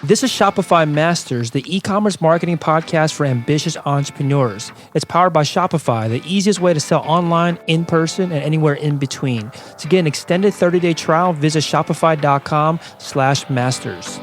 This is Shopify Masters, the e-commerce marketing podcast for ambitious entrepreneurs. It's powered by Shopify, the easiest way to sell online, in person, and anywhere in between. To get an extended 30-day trial, visit shopify.com/masters.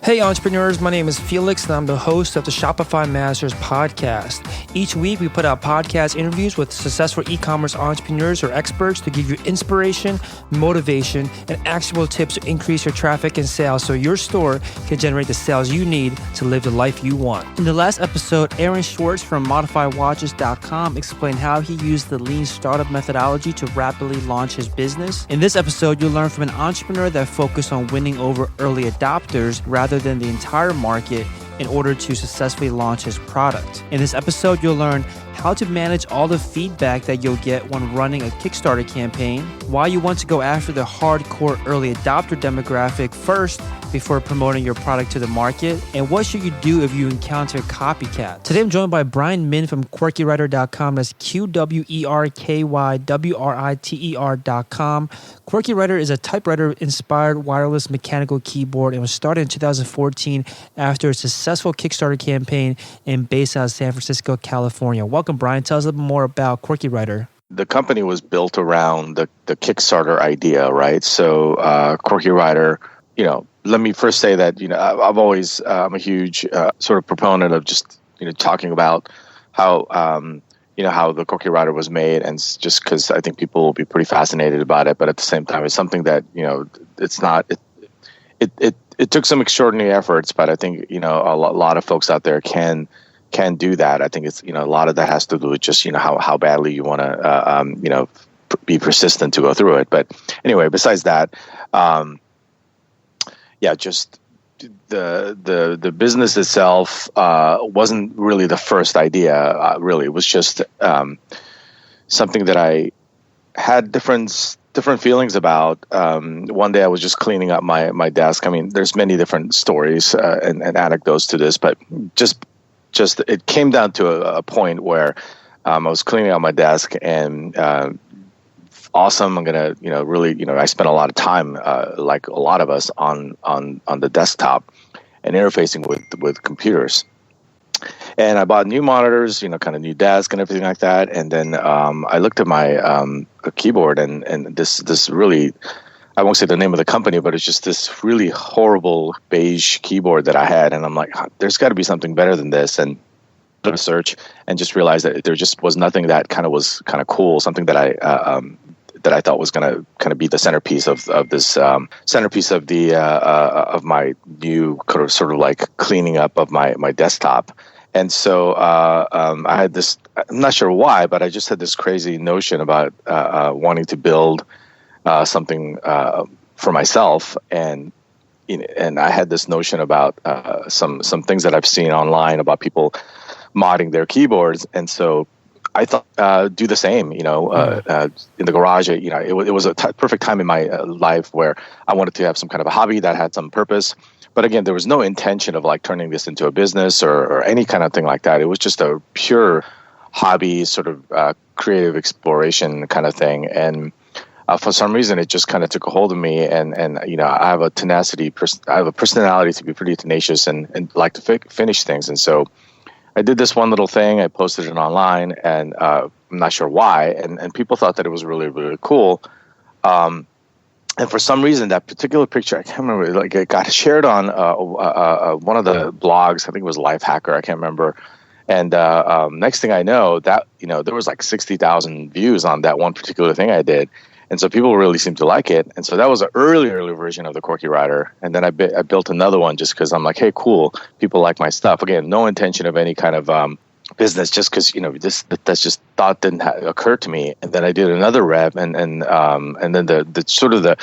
Hey entrepreneurs, my name is Felix and I'm the host of the Shopify Masters podcast. Each week we put out podcast interviews with successful e-commerce entrepreneurs or experts to give you inspiration, motivation, and actionable tips to increase your traffic and sales so your store can generate the sales you need to live the life you want. In the last episode, Aaron Schwartz from ModifyWatches.com explained how he used the lean startup methodology to rapidly launch his business. In this episode, you'll learn from an entrepreneur that focused on winning over early adopters rather than the entire market in order to successfully launch his product. In this episode, you'll learn how to manage all the feedback that you'll get when running a Kickstarter campaign, why you want to go after the hardcore early adopter demographic first before promoting your product to the market, and what should you do if you encounter copycats. Today I'm joined by Brian Min from QuirkyWriter.com. That's QWERKYWRITER.com. QuirkyWriter is a typewriter-inspired wireless mechanical keyboard and was started in 2014 after a successful Kickstarter campaign and based out of San Francisco, California. Welcome, Brian. Tell us a little more about QuirkyWriter. The company was built around the Kickstarter idea, right? So QuirkyWriter, let me first say that, I've always, I'm a huge sort of proponent of just, talking about how, how the QuirkyWriter was made, and just because I think people will be pretty fascinated about it. But at the same time, it's something that, it's not, it took some extraordinary efforts, but I think, a lot of folks out there can do that. I think it's, a lot of that has to do with just, how badly you want to, be persistent to go through it. But anyway, besides that, just the business itself wasn't really the first idea. Really, it was just something that I had different feelings about. One day I was just cleaning up my desk. I mean, there's many different stories and anecdotes to this, but just it came down to a point where I was cleaning out my desk and awesome. I'm gonna, really, I spent a lot of time, like a lot of us, on the desktop and interfacing with computers. And I bought new monitors, kind of new desk and everything like that. And then I looked at my keyboard and this really, I won't say the name of the company, but it's just this really horrible beige keyboard that I had. And I'm like, there's got to be something better than this. And did a search and just realized that there just was nothing that was kind of cool, something that I thought was going to kind of be the centerpiece of this centerpiece of the of my new sort of like cleaning up of my desktop. And so I had this, I'm not sure why, but I just had this crazy notion about wanting to build something for myself, and I had this notion about some things that I've seen online about people modding their keyboards, and so I thought do the same. In the garage. It was a perfect time in my life where I wanted to have some kind of a hobby that had some purpose. But again, there was no intention of like turning this into a business or any kind of thing like that. It was just a pure hobby, sort of creative exploration kind of thing. And for some reason, it just kind of took a hold of me. And I have a personality to be pretty tenacious and like to finish things. And so I did this one little thing. I posted it online, and I'm not sure why. And people thought that it was really, really cool. And for some reason, that particular picture, I can't remember, like it got shared on one of the blogs. I think it was Lifehacker. I can't remember. And next thing I know, that there was like 60,000 views on that one particular thing I did. And so people really seemed to like it. And so that was an early version of the QuirkyWriter. And then I built another one just because I'm like, hey, cool, people like my stuff. Again, no intention of any kind of business, just because that's just thought didn't occur to me. And then I did another rev, and then the sort of the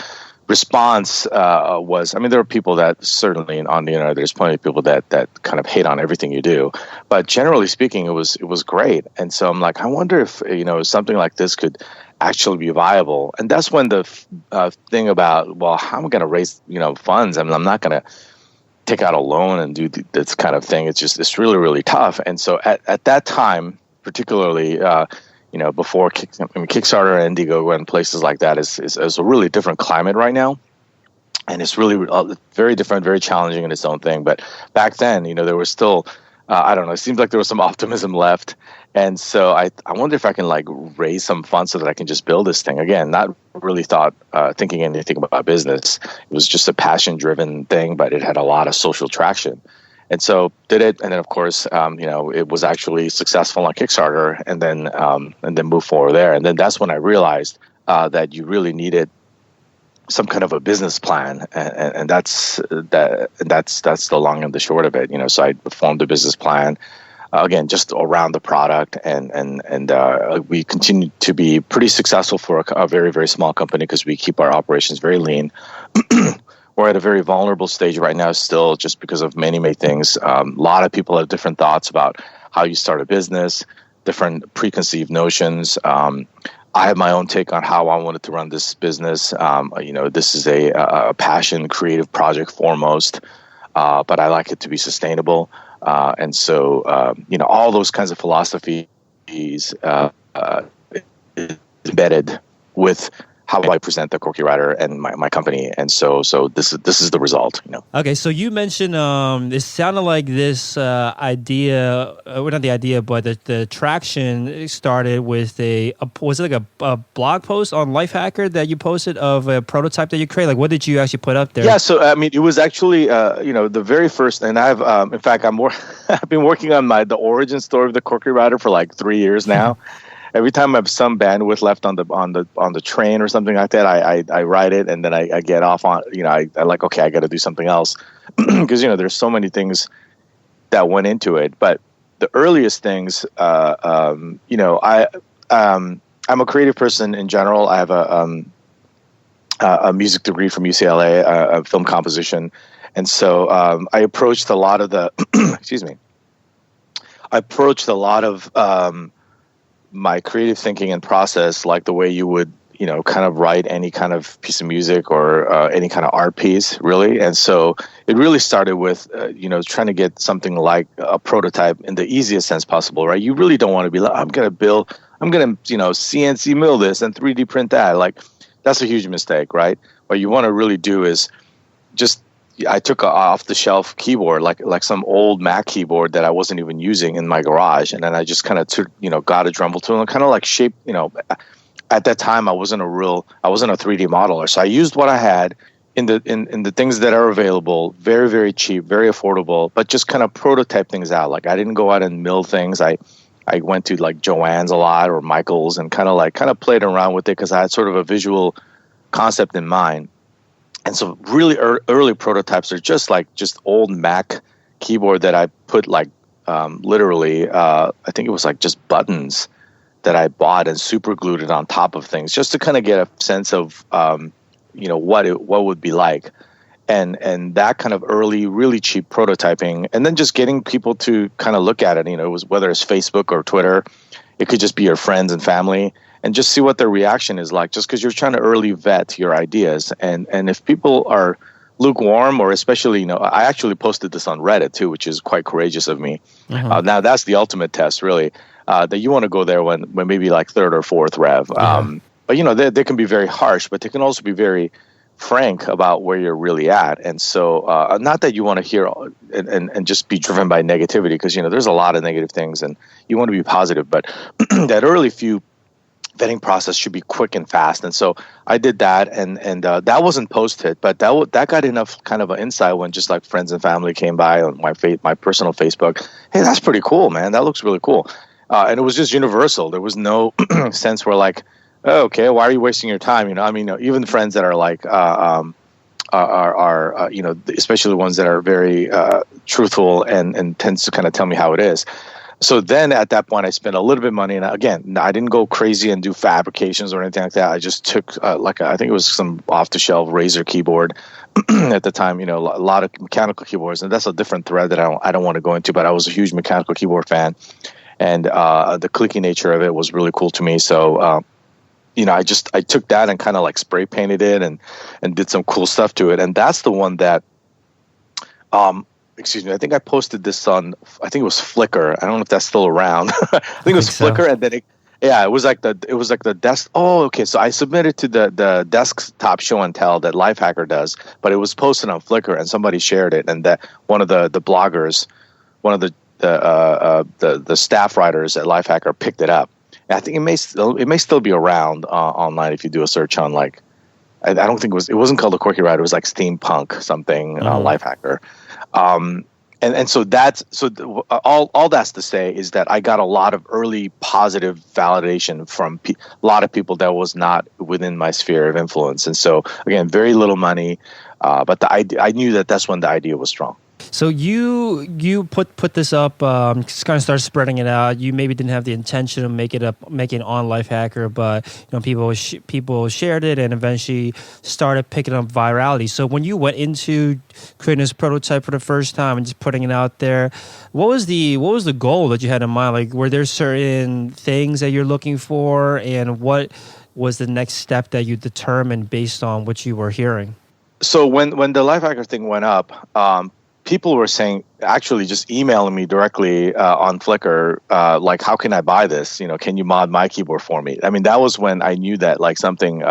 response was, I mean, there are people that certainly on the internet, there's plenty of people that kind of hate on everything you do, but generally speaking, it was great. And so I'm like, I wonder if something like this could actually be viable. And that's when the thing about, well, how am I going to raise funds? I mean, I'm not going to take out a loan and do this kind of thing. It's really, really tough. And so at that time, particularly, before Kickstarter and Indiegogo and places like that is a really different climate right now. And it's really very different, very challenging in its own thing. But back then, there was still, I don't know, it seems like there was some optimism left. And so I wonder if I can like raise some funds so that I can just build this thing. Again, not really thinking anything about business. It was just a passion-driven thing, but it had a lot of social traction. And so did it. And then, of course, it was actually successful on Kickstarter and then moved forward there. And then that's when I realized that you really needed some kind of a business plan, and that's the long and the short of it. So I formed a business plan, again, just around the product, and we continue to be pretty successful for a very, very small company because we keep our operations very lean. We're at a very vulnerable stage right now still, just because of many things. A lot of people have different thoughts about how you start a business, different preconceived notions. I have my own take on how I wanted to run this business. This is a passion, creative project foremost, but I like it to be sustainable. And so, all those kinds of philosophies embedded with how I present the Quirky Writer and my company. And so this is the result. Okay, so you mentioned it sounded like this idea, well, not the idea, but the traction started with was it like a blog post on Lifehacker that you posted of a prototype that you created? Like, what did you actually put up there? Yeah, so it was actually the very first, and I've in fact I've been working on the origin story of the Quirky Writer for like 3 years now. Every time I have some bandwidth left on the train or something like that, I write it, and then I get off on, I like, okay, I got to do something else because there's so many things that went into it. But the earliest things, I'm a creative person in general. I have a music degree from UCLA, film composition, and so I approached a lot of the excuse me. I approached a lot of my creative thinking and process like the way you would, kind of write any kind of piece of music or any kind of art piece, really. And so it really started with, trying to get something like a prototype in the easiest sense possible, right? You really don't want to be like, I'm going to CNC mill this and 3D print that. Like, that's a huge mistake, right? What you want to really do is I took an off-the-shelf keyboard, like some old Mac keyboard that I wasn't even using in my garage, and then I just kind of got a Dremel tool and kind of like shaped. At that time I wasn't a 3D modeler, so I used what I had in the things that are available, very, very cheap, very affordable, but just kind of prototype things out. Like, I didn't go out and mill things. I went to like Joann's a lot or Michael's and kind of played around with it because I had sort of a visual concept in mind. And so really early prototypes are just old Mac keyboard that I put literally, I think it was like just buttons that I bought and super glued it on top of things just to kind of get a sense of, what would be like. And that kind of early, really cheap prototyping, and then just getting people to kind of look at it, it was whether it's Facebook or Twitter, it could just be your friends and family, and just see what their reaction is like, just because you're trying to early vet your ideas. And if people are lukewarm, or especially, I actually posted this on Reddit too, which is quite courageous of me. Mm-hmm. Now that's the ultimate test, really, that you want to go there when maybe like third or fourth rev. Yeah. But they can be very harsh, but they can also be very frank about where you're really at. And so not that you want to hear and just be driven by negativity, because there's a lot of negative things and you want to be positive, but that early few vetting process should be quick and fast. And so I did that, and that wasn't post-hit, but that got enough kind of an insight when just like friends and family came by on my personal Facebook. Hey, that's pretty cool, man. That looks really cool. And it was just universal. There was no sense where like, oh, okay, why are you wasting your time? Even friends that are like, especially the ones that are very truthful and tends to kind of tell me how it is. So then at that point, I spent a little bit of money. And again, I didn't go crazy and do fabrications or anything like that. I just took I think it was some off-the-shelf Razer keyboard at the time, a lot of mechanical keyboards. And that's a different thread that I don't want to go into, but I was a huge mechanical keyboard fan. And the clicky nature of it was really cool to me. So, I took that and kind of like spray painted it and did some cool stuff to it. And that's the one that, I think I posted this on, I think it was Flickr. I don't know if that's still around. I think it was Flickr, and then Yeah, it was like the desk. Oh, okay. So I submitted to the desktop show and tell that Lifehacker does, but it was posted on Flickr and somebody shared it, and that one of the bloggers, one of the staff writers at Lifehacker picked it up. And I think it may still be around online if you do a search on like I don't think it wasn't called the Quirky Writer. It was like steampunk something Lifehacker. And so all that's to say is that I got a lot of early positive validation from a lot of people that was not within my sphere of influence. And so again, very little money, but I knew that's when the idea was strong. So you put this up, just kind of started spreading it out. You maybe didn't have the intention of making it on Lifehacker, but people shared it and eventually started picking up virality. So when you went into creating this prototype for the first time and just putting it out there, what was the goal that you had in mind? Like, were there certain things that you're looking for, and what was the next step that you determined based on what you were hearing? So when the Lifehacker thing went up, people were saying, actually just emailing me directly on Flickr, like, how can I buy this? Can you mod my keyboard for me? I mean, that was when I knew that like something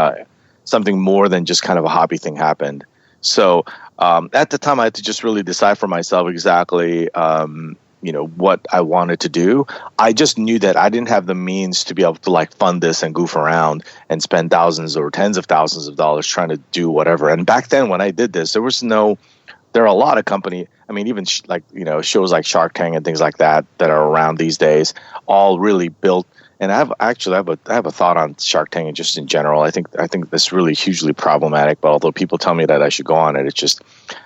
more than just kind of a hobby thing happened. So at the time, I had to just really decide for myself exactly, what I wanted to do. I just knew that I didn't have the means to be able to like fund this and goof around and spend thousands or tens of thousands of dollars trying to do whatever. And back then, when I did this, there are a lot of companies, I mean, even shows like Shark Tank and things like that are around these days, all really built. And I have a thought on Shark Tank and just in general. I think that's really hugely problematic. But although people tell me that I should go on it, it's just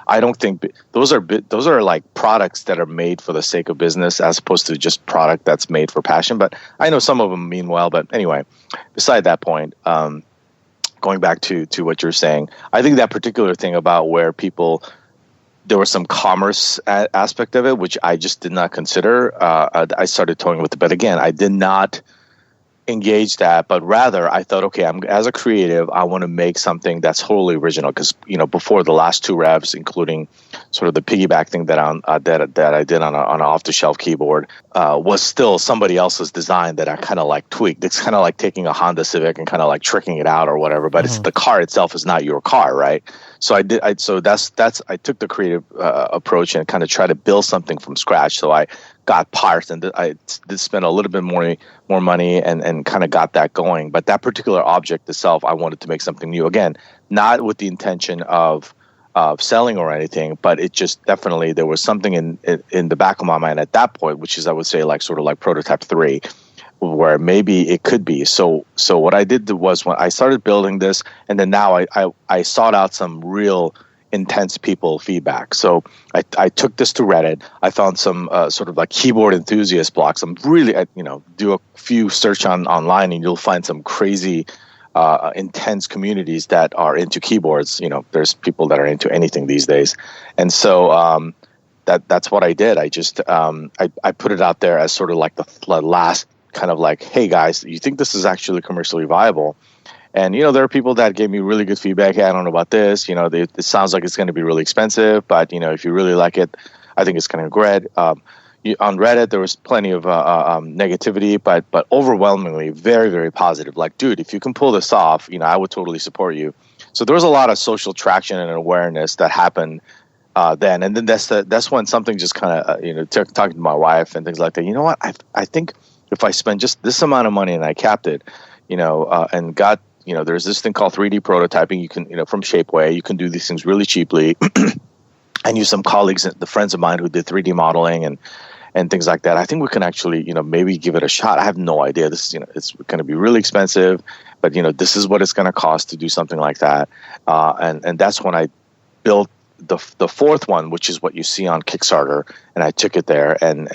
I don't think those are like products that are made for the sake of business as opposed to just product that's made for passion. But I know some of them mean well. But anyway, beside that point, going back to what you're saying, I think that particular thing about where there was some commerce aspect of it, which I just did not consider. I started toying with it. But again, I did not engage that, but rather I thought, okay, as a creative, I want to make something that's totally original. Because before the last two revs, including sort of the piggyback thing that I did on an off-the-shelf keyboard, was still somebody else's design that I kind of like tweaked. It's kind of like taking a Honda Civic and kind of like tricking it out or whatever. But it's the car itself is not your car, right? So I took the creative approach and kind of tried to build something from scratch. So I got parts and I did spend a little bit more money and kind of got that going. But that particular object itself, I wanted to make something new. Again, not with the intention of selling or anything, but it just definitely, there was something in the back of my mind at that point, which is, I would say, like sort of like prototype 3, where maybe it could be. So what I did was when I started building this, and then now I sought out some real intense people feedback. So I took this to Reddit. I found some sort of like keyboard enthusiast blogs. I'm really, do a few search online and you'll find some crazy intense communities that are into keyboards. There's people that are into anything these days. And so that's what I did. I just I put it out there as sort of like the last kind of like, hey guys, you think this is actually commercially viable? And, there are people that gave me really good feedback. Hey, I don't know about this. It sounds like it's going to be really expensive, but, if you really like it, I think it's going to be great. On Reddit, there was plenty of negativity, but overwhelmingly very, very positive. Like, dude, if you can pull this off, I would totally support you. So there was a lot of social traction and awareness that happened then. And then that's when something just kind of, talking to my wife and things like that. You know what? I think if I spend just this amount of money and I capped it, and got, there's this thing called 3D prototyping. You can, from Shapeway, you can do these things really cheaply. I knew some colleagues, the friends of mine who did 3D modeling and things like that. I think we can actually, maybe give it a shot. I have no idea. This, it's going to be really expensive, but this is what it's going to cost to do something like that. And that's when I built the fourth one, which is what you see on Kickstarter, and I took it there, and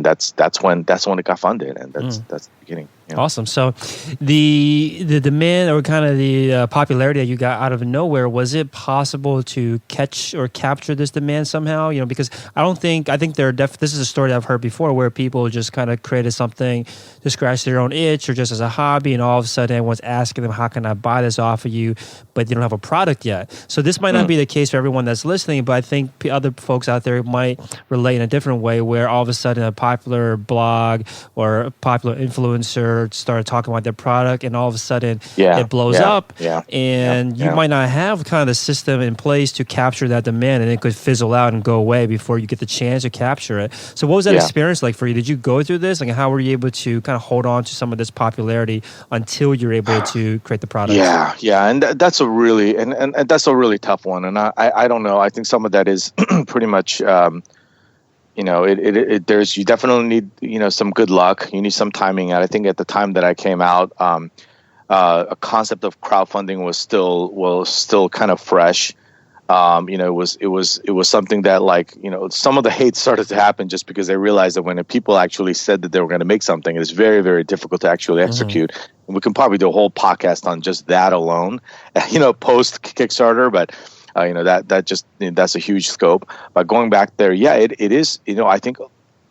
that's when it got funded, and that's the beginning. Awesome. So the demand or kind of the popularity that you got out of nowhere, was it possible to catch or capture this demand somehow? Because I think this is a story I've heard before where people just kind of created something to scratch their own itch or just as a hobby, and all of a sudden everyone's asking them, how can I buy this off of you? But they don't have a product yet. So this might not be the case for everyone that's listening, but I think other folks out there might might relate in a different way, where all of a sudden a popular blog or a popular influencer started talking about their product, and all of a sudden it blows up, and you might not have kind of the system in place to capture that demand, and it could fizzle out and go away before you get the chance to capture it. So what was that experience like for you? Did you go through this? Like, how were you able to kind of hold on to some of this popularity until you're able to create the product? Yeah, and that's a really and that's a really tough one. And I don't know. I think some of that is pretty much, you definitely need some good luck. You need some timing. And I think at the time that I came out, a concept of crowdfunding was still kind of fresh. It was something that some of the hate started to happen just because they realized that when people actually said that they were going to make something, it's very, very difficult to actually execute. And we can probably do a whole podcast on just that alone, post Kickstarter. But that's a huge scope. But going back there, it is. I think,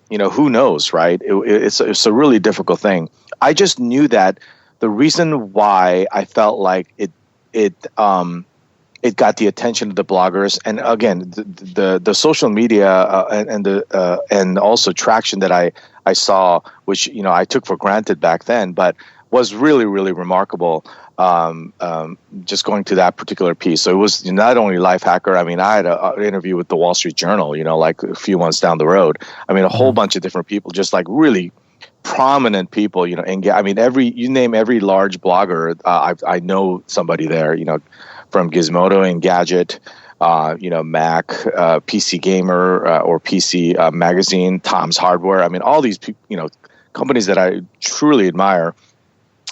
who knows, right? It's a really difficult thing. I just knew that the reason why I felt like it got the attention of the bloggers, and again, the social media and also traction that I saw, which I took for granted back then, but was really, really remarkable. Just going to that particular piece. So it was not only Lifehacker. I mean, I had an interview with the Wall Street Journal, like a few months down the road. I mean, a whole bunch of different people, just like really prominent people, and I mean, you name every large blogger, I know somebody there, from Gizmodo and Gadget, Mac, PC Gamer, or PC Magazine, Tom's Hardware. I mean, all these companies that I truly admire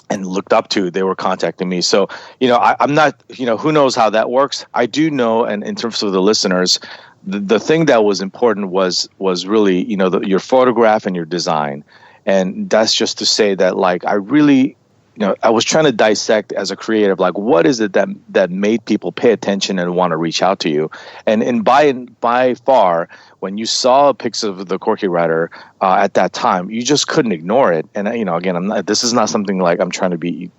and looked up to, they were contacting me. So, I'm not, who knows how that works. I do know, and in terms of the listeners, the thing that was important was really, your photograph and your design. And that's just to say that, I really, I was trying to dissect as a creative, what is it that made people pay attention and want to reach out to you? And by far, when you saw pics of the Quirky Writer at that time, you just couldn't ignore it. And again, this is not something like I'm trying to be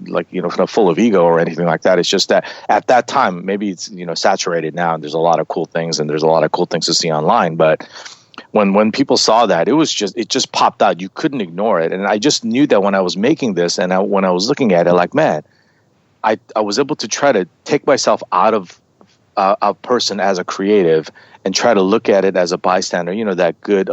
full of ego or anything like that. It's just that at that time, maybe it's saturated now, and there's a lot of cool things, and there's a lot of cool things to see online, but when people saw that, it just popped out. You couldn't ignore it. And I just knew that when I was making this, and when I was looking at it, man, I was able to try to take myself out of a person as a creative and try to look at it as a bystander, that good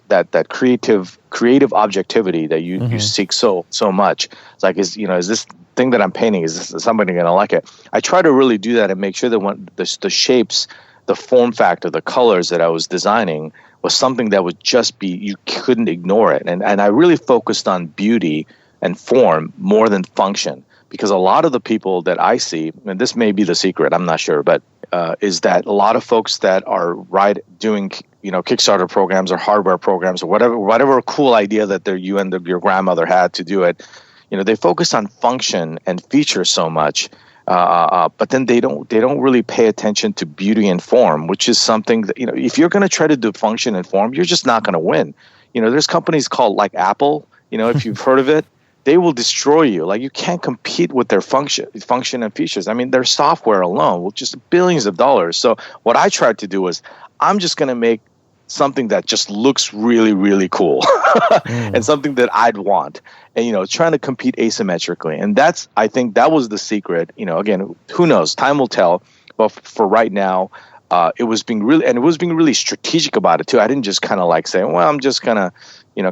that creative objectivity that you seek so much. It's like, is this thing that I'm painting, is somebody going to like it? I try to really do that and make sure that when the shapes, the form factor, the colors that I was designing was something that would just be, you couldn't ignore it. And I really focused on beauty and form more than function, because a lot of the people that I see, and this may be the secret, I'm not sure, but is that a lot of folks that are doing Kickstarter programs or hardware programs or whatever cool idea that you and your grandmother had to do it, they focus on function and features so much. But then they don't really pay attention to beauty and form, which is something that, if you're going to try to do function and form, you're just not going to win. There's companies called Apple, if you've heard of it, they will destroy you. You can't compete with their function and features. I mean, their software alone will just billions of dollars. So what I tried to do was, I'm just going to make something that just looks really, really cool and something that I'd want, and, trying to compete asymmetrically. And I think that was the secret. Again, who knows? Time will tell. But for right now, it was being really strategic about it too. I didn't just kind of say, well, I'm just going to,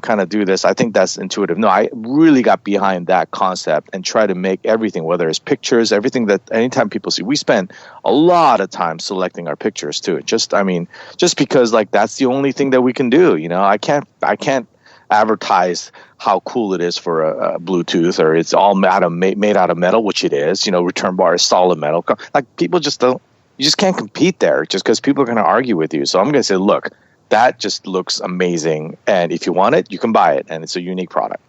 kind of do this. I think that's intuitive. No, I really got behind that concept and try to make everything, whether it's pictures, everything that anytime people see, we spend a lot of time selecting our pictures too. Just because that's the only thing that we can do. I can't advertise how cool it is for a Bluetooth, or it's all made out of metal, which it is. Return bar is solid metal. People just don't. You just can't compete there just because people are going to argue with you. So I'm going to say, look, that just looks amazing, and if you want it, you can buy it, and it's a unique product.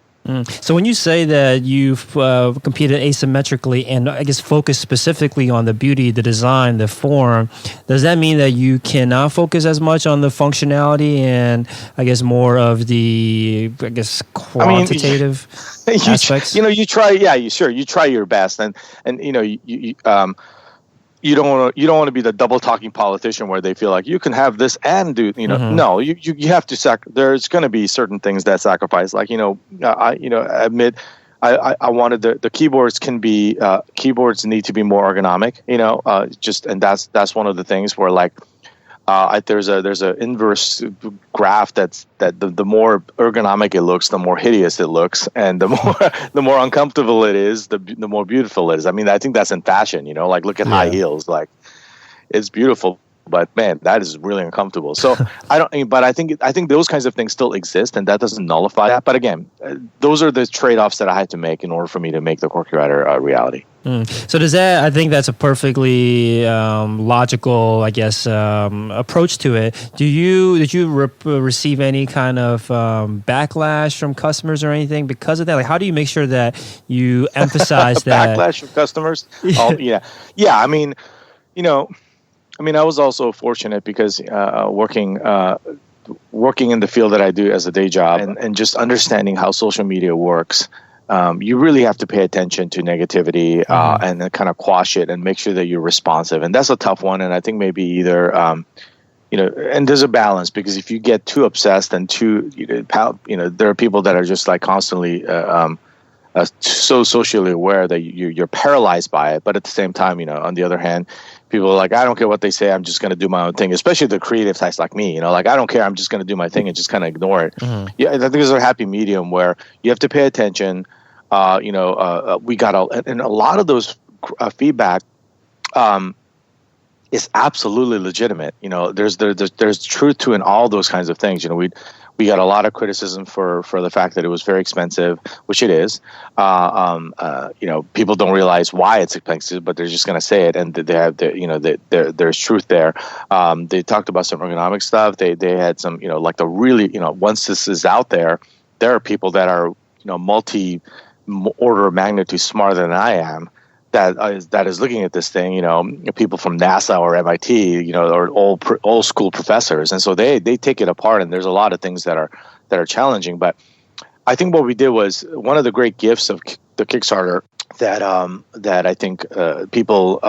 So when you say that you've competed asymmetrically and I guess focused specifically on the beauty, the design, the form, does that mean that you cannot focus as much on the functionality and I guess more of the quantitative aspects? You try. Yeah, you try your best, and you don't want to be the double talking politician where they feel like you can have this and do, no, you have to there's going to be certain things that sacrifice, like, admit I wanted the keyboards can be keyboards need to be more ergonomic, and that's one of the things where, like, there's a inverse graph that the more ergonomic it looks, the more hideous it looks, and the more uncomfortable it is, the more beautiful it is. I mean, I think that's in fashion, like, look at high heels, like, it's beautiful, but man, that is really uncomfortable. So but I think those kinds of things still exist, and that doesn't nullify that. But again, those are the trade-offs that I had to make in order for me to make the Quirky Writer a reality. So I think that's a perfectly logical, I guess, approach to it. Did you receive any kind of backlash from customers or anything because of that? Like, how do you make sure that you emphasize that? Backlash from customers? Oh, yeah. I mean, I was also fortunate because working in the field that I do as a day job, and just understanding how social media works, you really have to pay attention to negativity and then kind of quash it and make sure that you're responsive. And that's a tough one. And I think maybe either, and there's a balance, because if you get too obsessed and there are people that are just like constantly so socially aware that you're paralyzed by it. But at the same time, on the other hand, people are like, I don't care what they say, I'm just going to do my own thing, especially the creative types like me, like, I don't care, I'm just going to do my thing and just kind of ignore it. Yeah, I think there's a happy medium where you have to pay attention. We got and a lot of those feedback is absolutely legitimate. There's truth to in all those kinds of things. We got a lot of criticism for the fact that it was very expensive, which it is. People don't realize why it's expensive, but they're just going to say it, and they have there's truth there. They talked about some ergonomic stuff. They had some, like the really, once this is out there are people that are, multi order of magnitude smarter than I am, that is looking at this thing, people from NASA or MIT, or old school professors, and so they take it apart, and there's a lot of things that are challenging. But I think what we did was one of the great gifts of the Kickstarter that I think people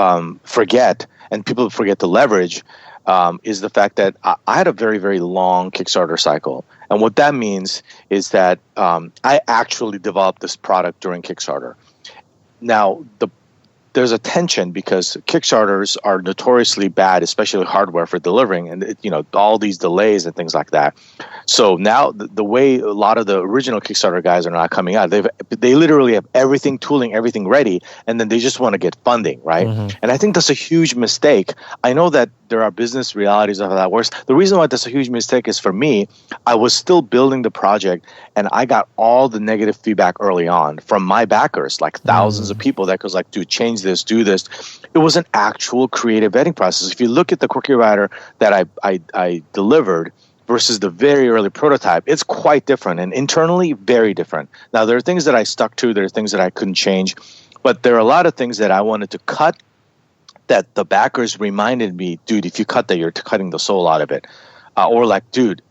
forget, and people forget to leverage, is the fact that I had a very, very long Kickstarter cycle. And what that means is that I actually developed this product during Kickstarter. Now, there's a tension because Kickstarters are notoriously bad, especially hardware for delivering, and all these delays and things like that. So now the way a lot of the original Kickstarter guys are not coming out, they literally have everything, tooling, everything ready, and then they just want to get funding, right? And I think that's a huge mistake. I know that there are business realities of how that works. The reason why that's a huge mistake is, for me, I was still building the project, and I got all the negative feedback early on from my backers, like thousands of people that goes like, dude, change this, do this. It was an actual creative vetting process. If you look at the Quirky Writer that I delivered versus the very early prototype, it's quite different, and internally very different. Now, there are things that I stuck to, there are things that I couldn't change, but there are a lot of things that I wanted to cut that the backers reminded me, dude, if you cut that, you're cutting the soul out of it. Or like, dude,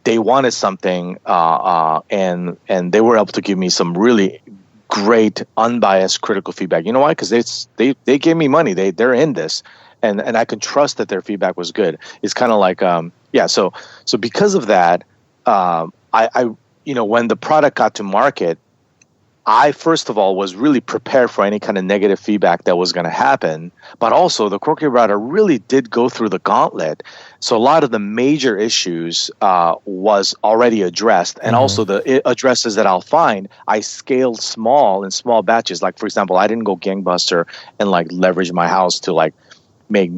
they wanted something, and they were able to give me some really great, unbiased, critical feedback. You know why? Because they gave me money. They're in this, and I can trust that their feedback was good. It's kind of like, So because of that, I when the product got to market, I, first of all, was really prepared for any kind of negative feedback that was going to happen. But also, the Quirky Writer really did go through the gauntlet. So a lot of the major issues was already addressed. And also the addresses that I'll find, I scaled in small batches. Like, for example, I didn't go gangbuster and like leverage my house to like make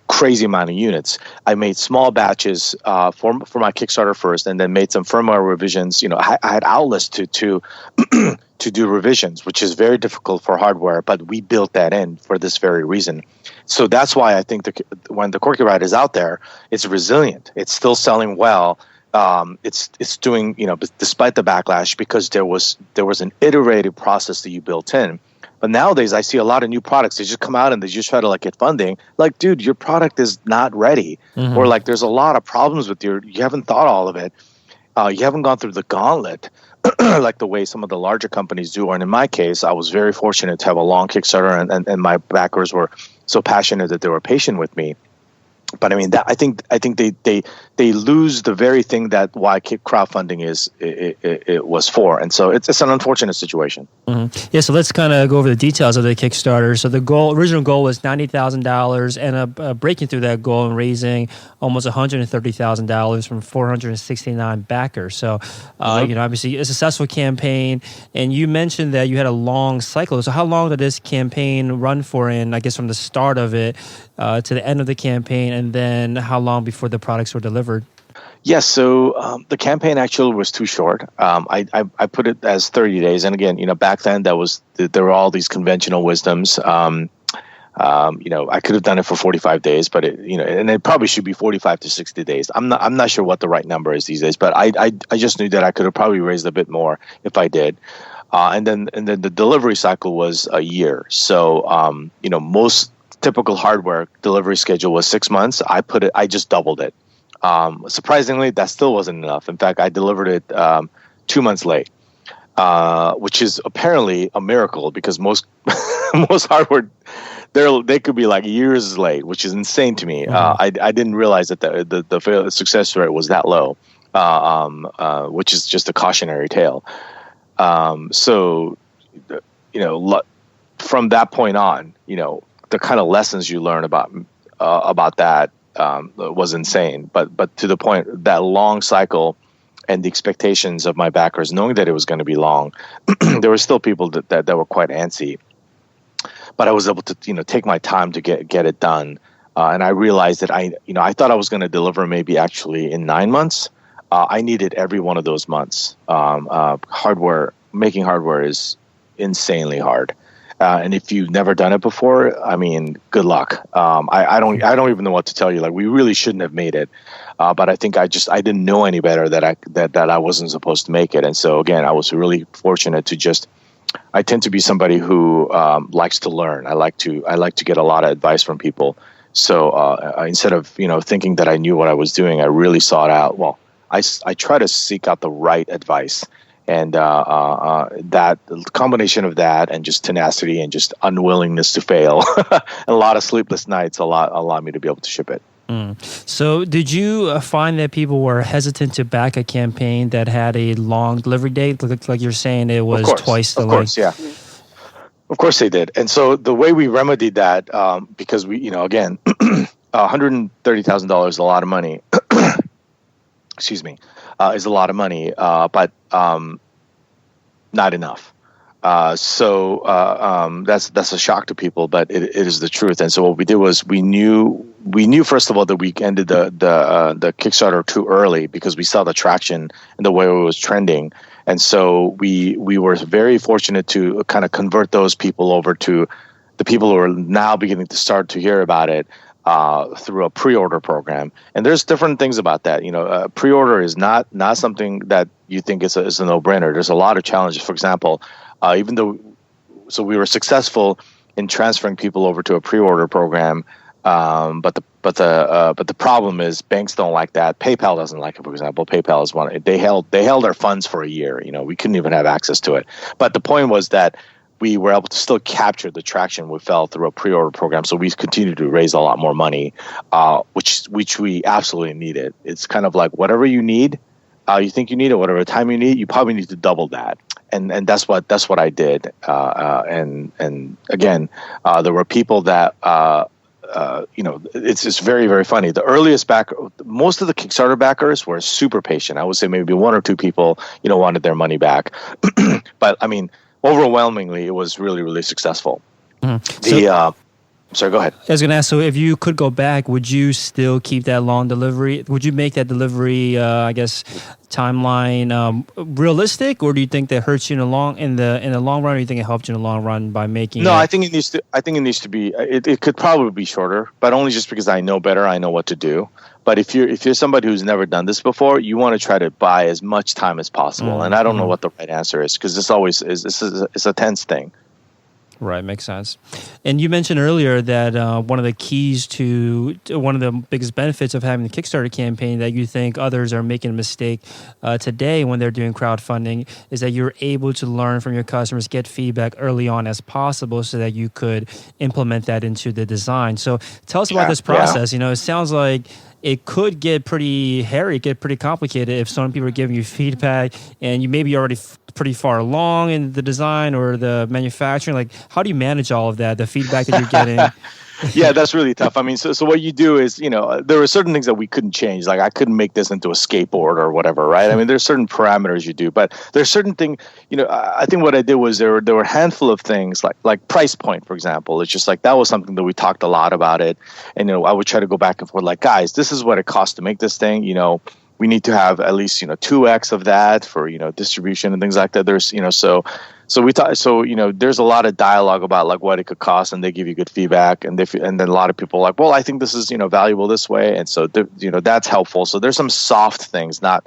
crazy amount of units. I made small batches for my Kickstarter first, and then made some firmware revisions. I had outlets to to do revisions, which is very difficult for hardware, but we built that in for this very reason. So that's why I think when the Quirky Writer is out there, it's resilient. It's still selling well. It's doing, despite the backlash, because there was an iterative process that you built in. But nowadays, I see a lot of new products. They just come out and they just try to like get funding. Like, dude, your product is not ready, or like there's a lot of problems with you haven't thought all of it. You haven't gone through the gauntlet like the way some of the larger companies do. And in my case, I was very fortunate to have a long Kickstarter, and my backers were so passionate that they were patient with me. But I mean, that I think they lose the very thing that why crowdfunding it was for, and so it's an unfortunate situation. Mm-hmm. Yeah, so let's kind of go over the details of the Kickstarter. So the original goal was $90,000, and breaking through that goal and raising almost $130,000 from 469 backers. So, obviously a successful campaign. And you mentioned that you had a long cycle. So how long did this campaign run for? And I guess from the start of it to the end of the campaign, and then how long before the products were delivered? Yes, so the campaign actually was too short. I put it as 30 days, and again, back then there were all these conventional wisdoms. I could have done it for 45 days, but and it probably should be 45 to 60 days. I'm not sure what the right number is these days, but I just knew that I could have probably raised a bit more if I did. And then the delivery cycle was a year. So most typical hardware delivery schedule was 6 months. I just doubled it. Surprisingly, that still wasn't enough. In fact, I delivered it 2 months late, which is apparently a miracle because most hardware they could be like years late, which is insane to me. Mm-hmm. I didn't realize that the success rate was that low, which is just a cautionary tale. From that point on, the kind of lessons you learn about that was insane. But to the point, that long cycle and the expectations of my backers, knowing that it was going to be long, there were still people that were quite antsy. But I was able to take my time to get it done, and I realized that I thought I was going to deliver maybe actually in 9 months. I needed every one of those months. Making hardware is insanely hard. And if you've never done it before, I mean, good luck. I don't even know what to tell you. Like, we really shouldn't have made it, but I think I didn't know any better that I wasn't supposed to make it. And so again, I was really fortunate to I tend to be somebody who likes to learn. I like to get a lot of advice from people. So instead of thinking that I knew what I was doing, I really sought out. Well, I try to seek out the right advice. And that combination of that and just tenacity and just unwillingness to fail, a lot of sleepless nights, allowed me to be able to ship it. So did you find that people were hesitant to back a campaign that had a long delivery date? Like you're saying it was twice the length. Of course, yeah. Of course they did. And so the way we remedied that, because we, again, $130,000 is a lot of money. Excuse me. Is a lot of money, but not enough. So that's a shock to people, but it is the truth. And so what we did was we knew first of all that we ended the Kickstarter too early because we saw the traction and the way it was trending. And so we were very fortunate to kind of convert those people over to the people who are now beginning to start to hear about it. Through a pre-order program, and there's different things about that. Pre-order is not something that you think is a no-brainer. There's a lot of challenges. For example, even though we were successful in transferring people over to a pre-order program, but the problem is banks don't like that. PayPal doesn't like it. For example, PayPal is one. They held our funds for a year. We couldn't even have access to it. But the point was that we were able to still capture the traction we felt through a pre-order program. So we continued to raise a lot more money, which we absolutely needed. It's kind of like whatever you need, you think you need it, whatever time you need, you probably need to double that. And that's what I did. And again, there were people that it's very, very funny. The earliest most of the Kickstarter backers were super patient. I would say maybe one or two people wanted their money back, but I mean, overwhelmingly, it was really, really successful. Mm-hmm. Sorry, go ahead. I was going to ask, so if you could go back, would you still keep that long delivery? Would you make that delivery, timeline realistic, or do you think that hurts you in the long run, or do you think it helped you in the long run by making? No, I think it needs to be. It could probably be shorter, but only just because I know better. I know what to do. But if you're somebody who's never done this before, you want to try to buy as much time as possible. And I don't know what the right answer is because this always is. It's a tense thing. Right, makes sense. And you mentioned earlier that one of the keys to one of the biggest benefits of having the Kickstarter campaign that you think others are making a mistake today when they're doing crowdfunding is that you're able to learn from your customers, get feedback early on as possible so that you could implement that into the design. So tell us about this process. You know, it sounds like it could get pretty hairy, get pretty complicated if some people are giving you feedback and you may be already pretty far along in the design or the manufacturing. Like, how do you manage all of that, the feedback that you're getting? Yeah, that's really tough. I mean, so what you do is, you know, there were certain things that we couldn't change. Like I couldn't make this into a skateboard or whatever, right? I mean, there's certain parameters you do, but there's certain thing, you know, I think what I did was there were a handful of things like price point, for example. It's just like that was something that we talked a lot about it. And, you know, I would try to go back and forth like, guys, this is what it costs to make this thing, you know. We need to have at least, you know, 2x of that for, you know, distribution and things like that. There's, you know, so we thought, so, you know, there's a lot of dialogue about like what it could cost, and they give you good feedback, and then a lot of people are like, well, I think this is, you know, valuable this way, and so you know, that's helpful. So there's some soft things, not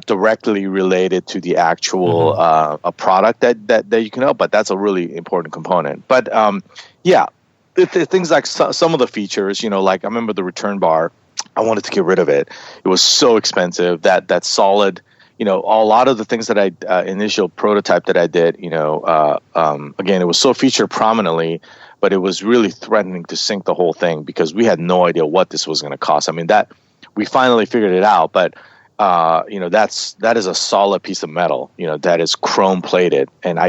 directly related to the actual a product that you can help, but that's a really important component. But yeah, things like some of the features, you know, like I remember the return bar. I wanted to get rid of it. It was so expensive. That solid, you know, a lot of the things that initial prototype that I did, you know, again, it was so featured prominently, but it was really threatening to sink the whole thing because we had no idea what this was going to cost. I mean, that we finally figured it out, but you know, that is a solid piece of metal, you know, that is chrome plated, and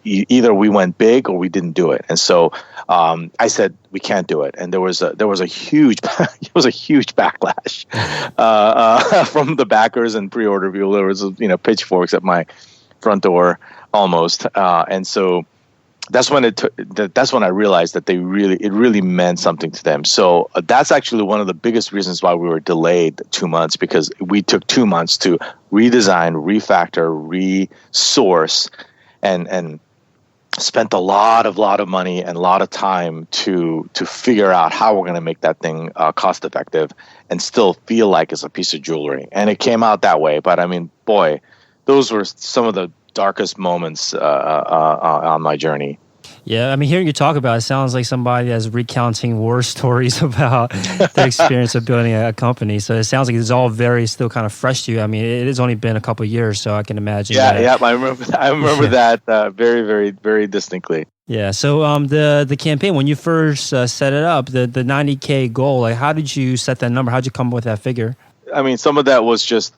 either we went big or we didn't do it. And so I said we can't do it, and there was a huge backlash from the backers and pre-order people. There was, you know, pitchforks at my front door almost, and so that's when I realized that it really meant something to them. So that's actually one of the biggest reasons why we were delayed 2 months, because we took 2 months to redesign, refactor, resource, and spent a lot of money and a lot of time to figure out how we're going to make that thing cost effective and still feel like it's a piece of jewelry. And it came out that way. But I mean, boy, those were some of the darkest moments on my journey. Yeah, I mean, hearing you talk about it sounds like somebody that's recounting war stories about their experience of building a company. So it sounds like it's all very still kind of fresh to you. I mean, it has only been a couple of years, so I can imagine. Yeah, I remember that very, very, very distinctly. Yeah. So the campaign, when you first set it up, the $90K goal, like how did you set that number? How did you come up with that figure? I mean, some of that was just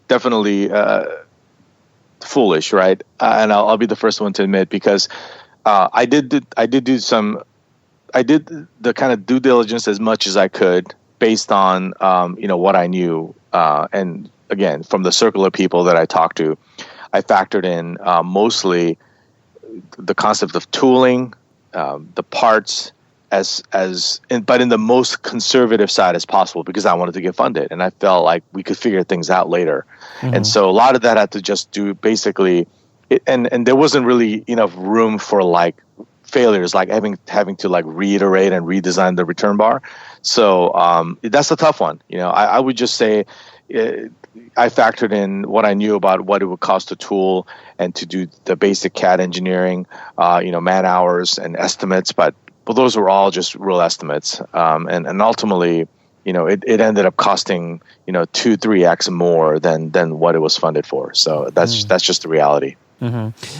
definitely foolish, right? And I'll be the first one to admit, because I did the kind of due diligence as much as I could based on you know, what I knew, and again, from the circle of people that I talked to, I factored in mostly the concept of tooling, the parts, but in the most conservative side as possible, because I wanted to get funded, and I felt like we could figure things out later. And so a lot of that had to just do basically, and there wasn't really enough room for like failures, like having to like reiterate and redesign the return bar. So that's a tough one. You know, I would just say I factored in what I knew about what it would cost to tool and to do the basic CAD engineering, you know, man hours and estimates, but those were all just real estimates. And ultimately, you know, it ended up costing, you know, 2-3x more than what it was funded for. So that's just the reality.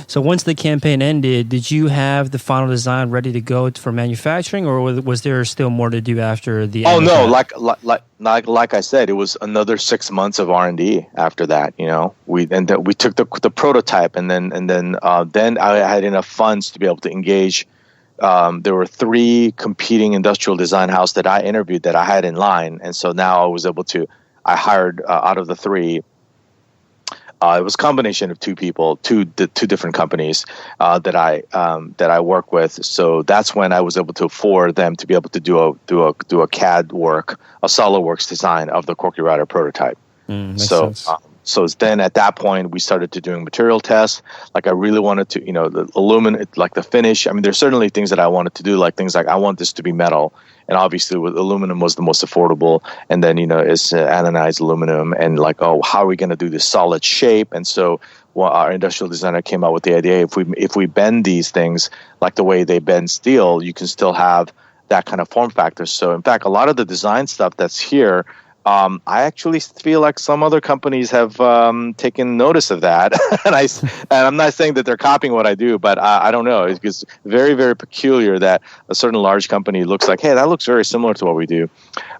So once the campaign ended, did you have the final design ready to go for manufacturing, or was there still more to do after the? Oh no, like I said, it was another 6 months of R&D after that. You know, we took the prototype, and then I had enough funds to be able to engage. There were 3 competing industrial design houses that I interviewed that I had in line, and so now I was able to. I hired out of the 3. It was a combination of 2 people, two different companies that I work with. So that's when I was able to afford them to be able to do a CAD work, a SolidWorks design of the Corky Rider prototype. So then at that point, we started to doing material tests. Like I really wanted to, you know, the aluminum, like the finish. I mean, there's certainly things that I wanted to do, like things like I want this to be metal. And obviously with aluminum was the most affordable. And then, you know, it's anodized aluminum, and like, oh, how are we going to do this solid shape? And so our industrial designer came out with the idea, if we bend these things like the way they bend steel, you can still have that kind of form factor. So in fact, a lot of the design stuff that's here, I actually feel like some other companies have taken notice of that, and I'm not saying that they're copying what I do, but I don't know. It's very, very peculiar that a certain large company looks like, hey, that looks very similar to what we do,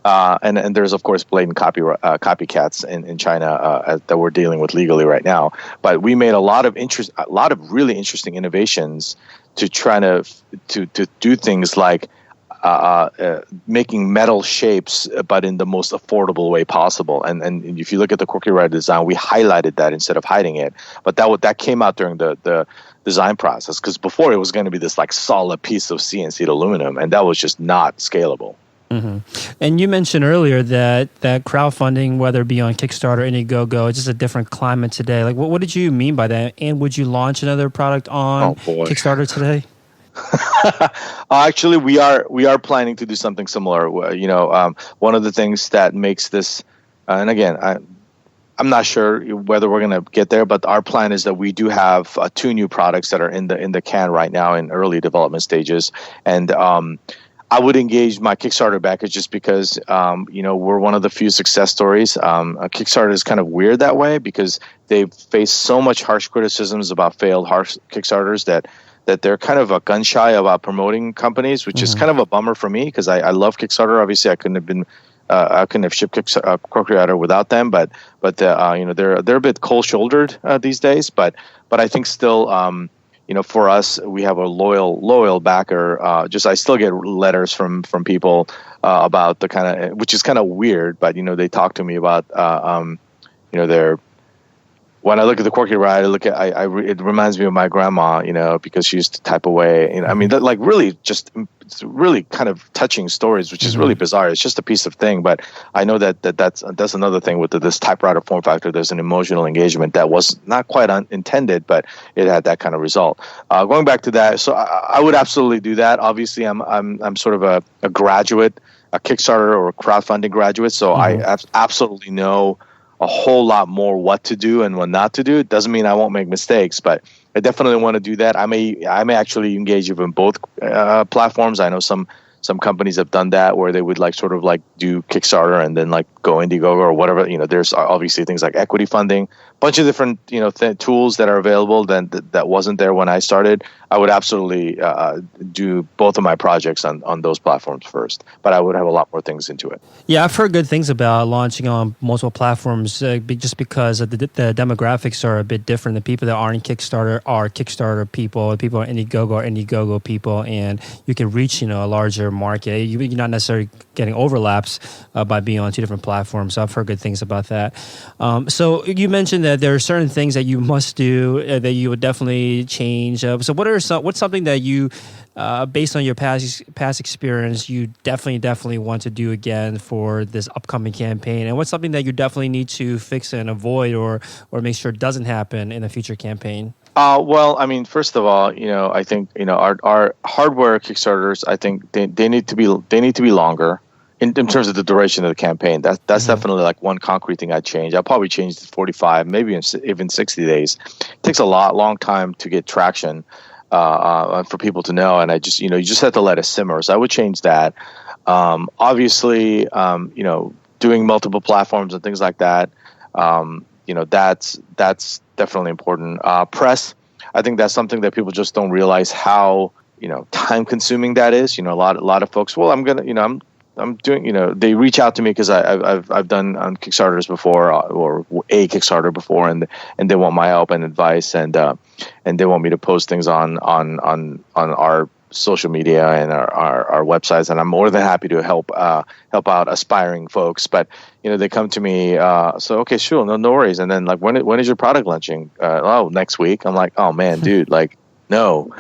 and there's of course blatant copycats in China that we're dealing with legally right now. But we made a lot of really interesting innovations to try to do things like making metal shapes, but in the most affordable way possible. And if you look at the Quirky Rider design, we highlighted that instead of hiding it. But that came out during the design process, because before it was going to be this like solid piece of CNC'd aluminum, and that was just not scalable. Mm-hmm. And you mentioned earlier that crowdfunding, whether it be on Kickstarter or Indiegogo, it's just a different climate today. Like, what did you mean by that? And would you launch another product on Kickstarter today? Actually, we are planning to do something similar. One of the things that makes this, and again, I'm not sure whether we're going to get there, but our plan is that we do have 2 new products that are in the can right now in early development stages, and I would engage my Kickstarter backers just because we're one of the few success stories. Kickstarter is kind of weird that way because they've faced so much harsh criticisms about failed harsh Kickstarters that they're kind of gun shy about promoting companies, which is kind of a bummer for me because I love Kickstarter. Obviously, I couldn't have shipped Quirky Rider without them, but they're a bit cold-shouldered these days. But I think still, for us, we have a loyal backer. I still get letters from people about the kind of, which is kind of weird, but they talk to me about their. When I look at the Quirky Rider, it reminds me of my grandma, because she used to type away. I mean, it's really kind of touching stories, which is really bizarre. It's just a piece of thing, but I know that's another thing with this typewriter form factor. There's an emotional engagement that was not quite intended, but it had that kind of result. Going back to that, so I would absolutely do that. Obviously, I'm sort of a graduate, a Kickstarter or a crowdfunding graduate, so I absolutely know a whole lot more what to do and what not to do. It doesn't mean I won't make mistakes, but I definitely want to do that. I may actually engage in both platforms. I know some companies have done that where they would do Kickstarter and then go Indiegogo or whatever. There's obviously things like equity funding, bunch of different tools that are available that wasn't there when I started. I would absolutely do both of my projects on those platforms first, but I would have a lot more things into it. Yeah, I've heard good things about launching on multiple platforms just because the demographics are a bit different. The people that aren't Kickstarter are Kickstarter people. The people on Indiegogo are Indiegogo people, and you can reach a larger market. You're not necessarily getting overlaps by being on 2 different platforms. So I've heard good things about that. So you mentioned that there are certain things that you must do that you would definitely change. So what's something that you, based on your past experience, you definitely want to do again for this upcoming campaign? And what's something that you definitely need to fix and avoid or make sure doesn't happen in a future campaign? Well, I mean, first of all, I think our hardware Kickstarters, I think they need to be longer in terms of the duration of the campaign. That's definitely one concrete thing I'd change. I'll probably change to 45, maybe even 60 days. It takes a long time to get traction for people to know, and you just have to let it simmer. So I would change that. Obviously, doing multiple platforms and things like that. That's definitely important. Press, I think that's something that people just don't realize how time consuming that is. A lot of folks. Well, I'm doing. They reach out to me because I've done on Kickstarters before or a Kickstarter before, and they want my help and advice, and they want me to post things on our social media and our websites, and I'm more than happy to help out aspiring folks. But they come to me, so okay, sure, no worries. And then when is your product launching? Next week. I'm like, oh man, dude, no,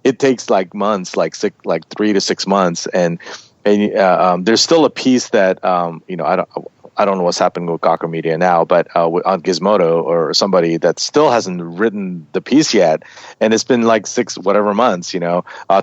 it takes months, 3 to 6 months, and there's still a piece that I don't know what's happening with Gawker Media now, but on Gizmodo or somebody that still hasn't written the piece yet, and it's been 6 whatever months.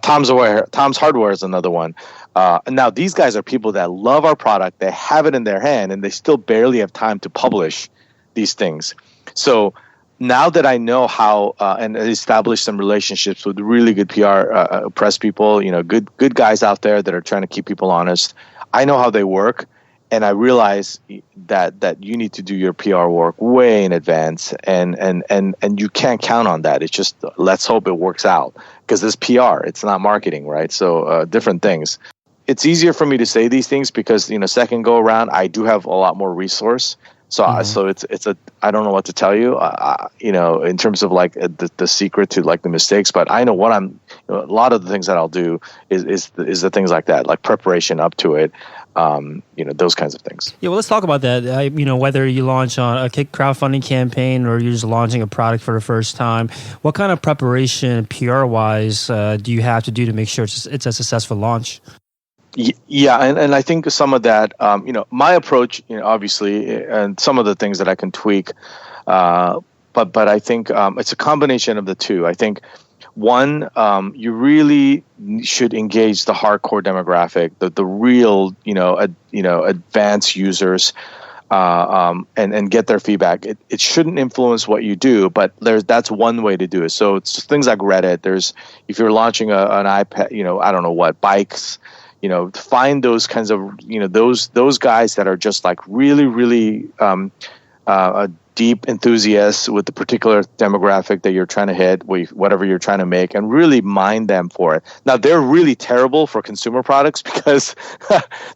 Tom's Hardware is another one. And now these guys are people that love our product, they have it in their hand, and they still barely have time to publish these things. So now that I know how and establish some relationships with really good PR press people, good guys out there that are trying to keep people honest, I know how they work, and I realize that you need to do your PR work way in advance, and you can't count on that. It's just let's hope it works out, because it's PR, it's not marketing, right? So different things. It's easier for me to say these things because second go around I do have a lot more resource. So it's a I don't know what to tell you, in terms of like the secret to like the mistakes. But I know what I'm. A lot of the things that I'll do is the things like that, like preparation up to it. Those kinds of things. Yeah, well, let's talk about that. Whether you launch on a crowdfunding campaign or you're just launching a product for the first time, what kind of preparation PR-wise do you have to do to make sure it's a successful launch? Yeah, and I think some of that, my approach, obviously, and some of the things that I can tweak, but I think it's a combination of the two. I think one, you really should engage the hardcore demographic, the real, advanced users, and get their feedback. It shouldn't influence what you do, but that's one way to do it. So it's things like Reddit. If you're launching an iPad, I don't know what, bikes. Find those kinds of, those guys that are just like really, really deep enthusiasts with the particular demographic that you're trying to hit, whatever you're trying to make, and really mine them for it. Now, they're really terrible for consumer products because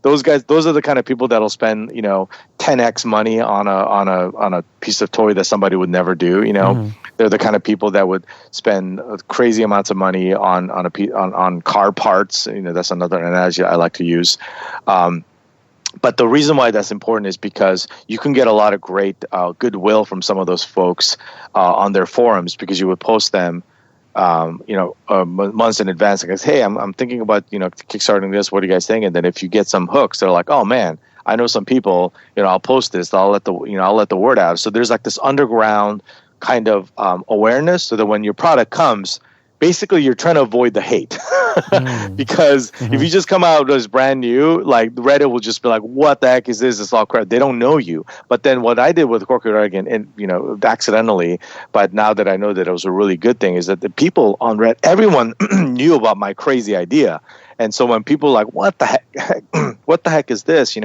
those are the kind of people that'll spend, 10x money on a piece of toy that somebody would never do. They're the kind of people that would spend crazy amounts of money on car parts. That's another analogy I like to use. But the reason why that's important is because you can get a lot of great goodwill from some of those folks on their forums, because you would post them, months in advance. Like, hey, I'm thinking about kickstarting this. What do you guys think? And then if you get some hooks, they're like, oh man, I know some people. I'll post this. I'll let the word out. So there's like this underground kind of awareness, so that when your product comes, basically you're trying to avoid the hate. Because if you just come out as brand new, like Reddit will just be like, what the heck is this? It's all crap. They don't know you. But then what I did with Corporate Oregon, and accidentally, but now that I know that it was a really good thing, is that the people on Reddit, everyone knew about my crazy idea. And so when people are like, what the heck is this?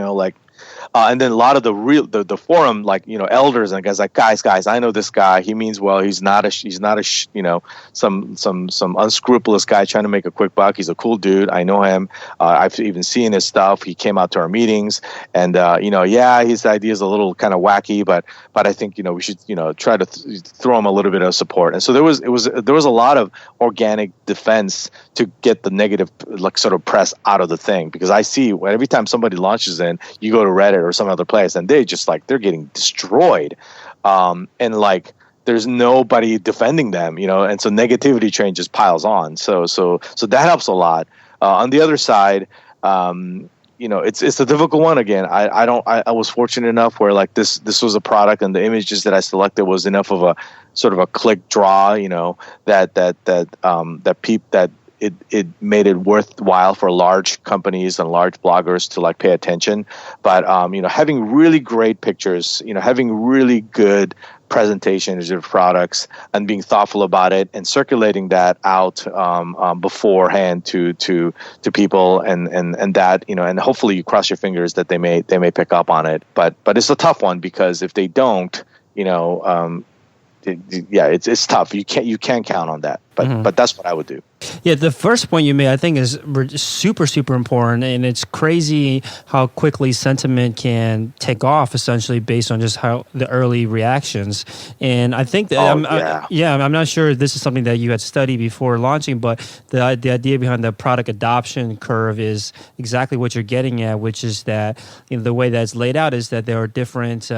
And then a lot of the forum, like, elders and guys like, guys, I know this guy. He means well. He's not some unscrupulous guy trying to make a quick buck. He's a cool dude. I know him. I've even seen his stuff. He came out to our meetings, and his idea is a little kind of wacky, but I think we should try to throw him a little bit of support. And so there was a lot of organic defense to get the negative like sort of press out of the thing, because I see every time somebody launches in, you go to Reddit or some other place, and they just like they're getting destroyed, and like there's nobody defending them, and so negativity train just piles on. So that helps a lot. On the other side, it's a difficult one. Again, I was fortunate enough where like this was a product, and the images that I selected was enough of a sort of a click draw, that it made it worthwhile for large companies and large bloggers to like pay attention. But having really great pictures, having really good presentations of products, and being thoughtful about it, and circulating that out beforehand to people, and that and hopefully you cross your fingers that they may pick up on it. But it's a tough one, because if they don't, it's tough. You can't count on that. But that's what I would do. Yeah, the first point you made, I think, is super, super important, and it's crazy how quickly sentiment can take off, essentially based on just how the early reactions. And I think that I'm not sure this is something that you had studied before launching, but the idea behind the product adoption curve is exactly what you're getting at, which is that the way that it's laid out is that there are different,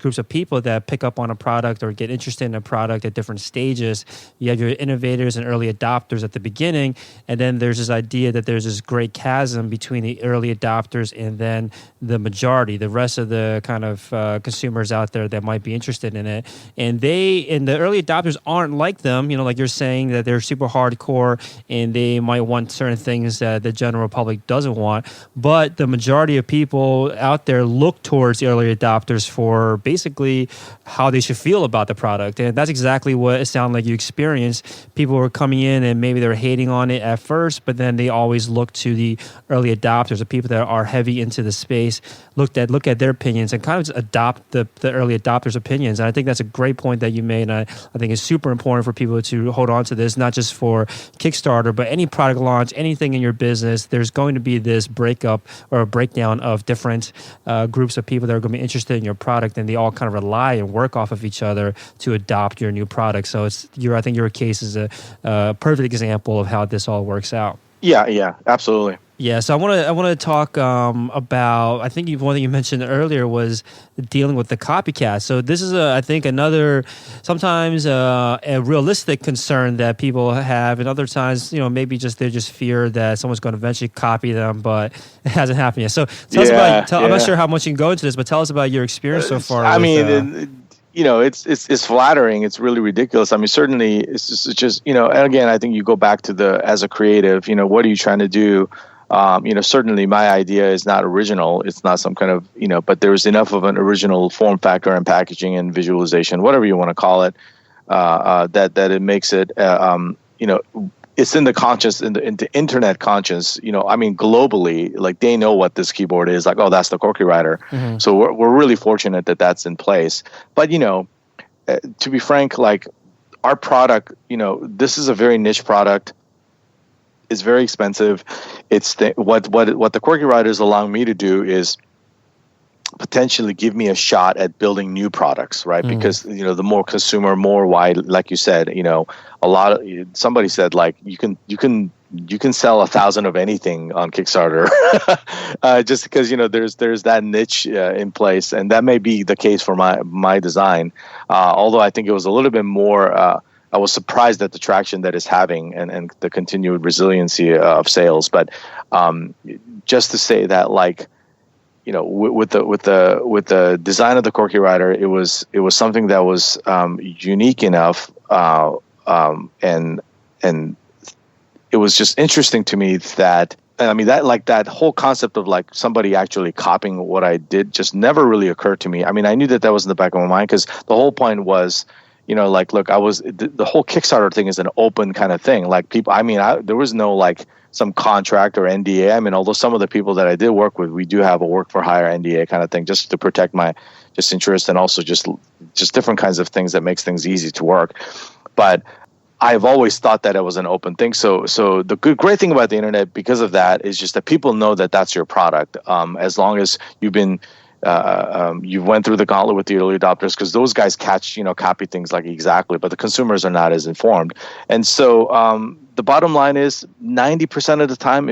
groups of people that pick up on a product or get interested in a product at different stages. You have your innovators and early adopters at the beginning, and then there's this idea that there's this great chasm between the early adopters and then the majority, the rest of the kind of consumers out there that might be interested in it. And the early adopters aren't like them, like you're saying that they're super hardcore and they might want certain things that the general public doesn't want. But the majority of people out there look towards the early adopters for basically how they should feel about the product. And that's exactly what it sounded like you experienced. People were coming in and maybe they were hating on it at first, but then they always look to the early adopters, the people that are heavy into the space, look at their opinions and kind of just adopt the early adopters' opinions. And I think that's a great point that you made. And I think it's super important for people to hold on to this, not just for Kickstarter, but any product launch, anything in your business. There's going to be this breakup or a breakdown of different groups of people that are going to be interested in your product, and they all kind of rely and work off of each other to adopt your new product. So I think your case is a perfect example of how this all works out. Yeah, absolutely. Yeah, so I want to talk about. I think one thing you mentioned earlier was dealing with the copycats. So this is I think another sometimes a realistic concern that people have, and other times maybe they just fear that someone's going to eventually copy them, but it hasn't happened yet. So tell us about. I'm not sure how much you can go into this, but tell us about your experience so far. It's flattering. It's really ridiculous. I mean, certainly it's just and again, I think you go back to as a creative, what are you trying to do? Certainly my idea is not original. It's not some kind of, but there's enough of an original form factor and packaging and visualization, whatever you want to call it, that it makes it, it's in the conscious, in the internet conscious, globally, like they know what this keyboard is, like, oh, that's the Corky Writer. Mm-hmm. So we're really fortunate that that's in place. But, to be frank, like our product, this is a very niche product. It's very expensive. It's what the Corky Writer is allowing me to do is potentially give me a shot at building new products, right? Mm. Because the more consumer, more wide, like you said, somebody said like you can sell 1,000 of anything on Kickstarter, just because there's that niche in place, and that may be the case for my design. Although I think it was a little bit more. I was surprised at the traction that it's having and the continued resiliency of sales. But just to say that, like, with the design of the Corky Writer, it was something that was unique enough, and it was just interesting to me that. I mean, that whole concept of like somebody actually copying what I did just never really occurred to me. I mean, I knew that was in the back of my mind because the whole point was. Look, the whole Kickstarter thing is an open kind of thing. Like people, there was no like some contract or NDA. I mean, although some of the people that I did work with, we do have a work for hire NDA kind of thing, just to protect my interest, and also just different kinds of things that makes things easy to work. But I've always thought that it was an open thing. So the great thing about the internet, because of that, is just that people know that that's your product. As long as you've been you went through the gauntlet with the early adopters, because those guys copy things like exactly, but the consumers are not as informed. And so the bottom line is 90% of the time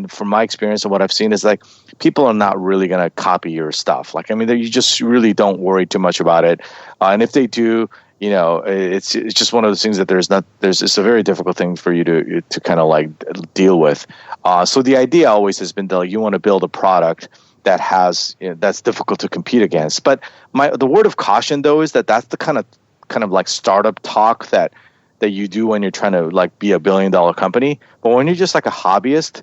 from my experience and what I've seen is like people are not really going to copy your stuff. Like, I mean, you just really don't worry too much about it. And if they do, it's just one of those things that it's a very difficult thing for you to kind of like deal with. So the idea always has been that you want to build a product that has that's difficult to compete against. But the word of caution though is that's the kind of like startup talk that you do when you're trying to like be $1 billion company. But when you're just like a hobbyist,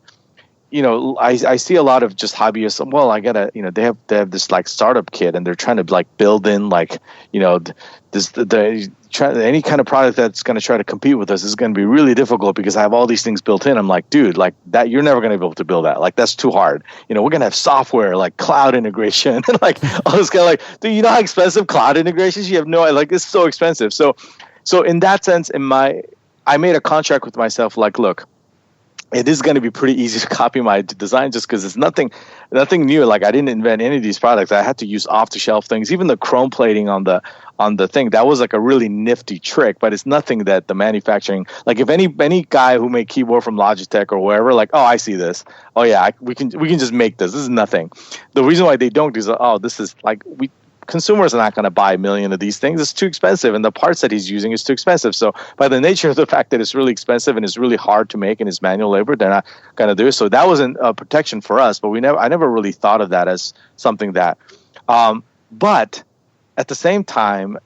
I see a lot of just hobbyists. Well, I gotta, they have this like startup kit, and they're trying to like build in like, any kind of product that's going to try to compete with us is going to be really difficult because I have all these things built in. I'm like, dude, like that, you're never going to be able to build that. Like that's too hard. We're going to have software like cloud integration and like all this kind of like, dude, you know how expensive cloud integrations? You have no idea. Like it's so expensive. So in that sense, I made a contract with myself. Like, look, it is going to be pretty easy to copy my design just because it's nothing new. Like I didn't invent any of these products. I had to use off-the-shelf things. Even the chrome plating on the thing, that was like a really nifty trick, but it's nothing that the manufacturing, like if any guy who made keyboard from Logitech or wherever, like, oh, I see this. Oh yeah, we can just make this. This is nothing. The reason why they don't is, oh, this is like consumers are not going to buy a million of these things. It's too expensive, and the parts that he's using is too expensive. So by the nature of the fact that it's really expensive and it's really hard to make and it's manual labor, they're not going to do it. So that wasn't a protection for us, but I never really thought of that as something that. But at the same time,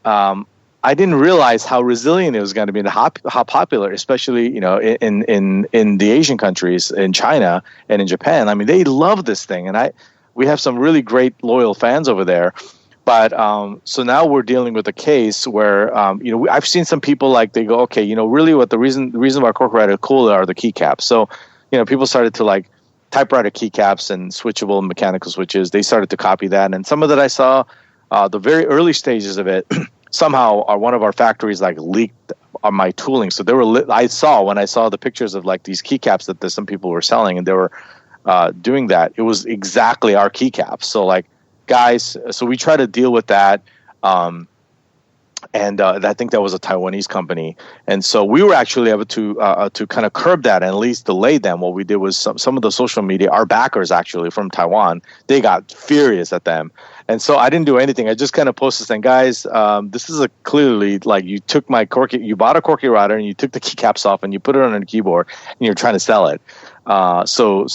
I didn't realize how resilient it was going to be, and how popular, especially in the Asian countries, in China and in Japan. I mean, they love this thing, and we have some really great loyal fans over there. But so now we're dealing with a case where I've seen some people like they go, okay, really what the reason why cork writer is cool are the keycaps. So people started to like typewriter keycaps and switchable mechanical switches. They started to copy that, and some of that I saw the very early stages of it. Somehow one of our factories like leaked on my tooling. So when I saw the pictures of like these keycaps that some people were selling, and they were doing that, it was exactly our keycaps. So like, guys, so we try to deal with that. And I think that was a Taiwanese company. And so we were actually able to kind of curb that and at least delay them. What we did was some of the social media, our backers actually from Taiwan, they got furious at them. And so I didn't do anything. I just kind of posted saying, guys, this is clearly like you took my corky, you bought a corky router and you took the keycaps off and you put it on a keyboard and you're trying to sell it. So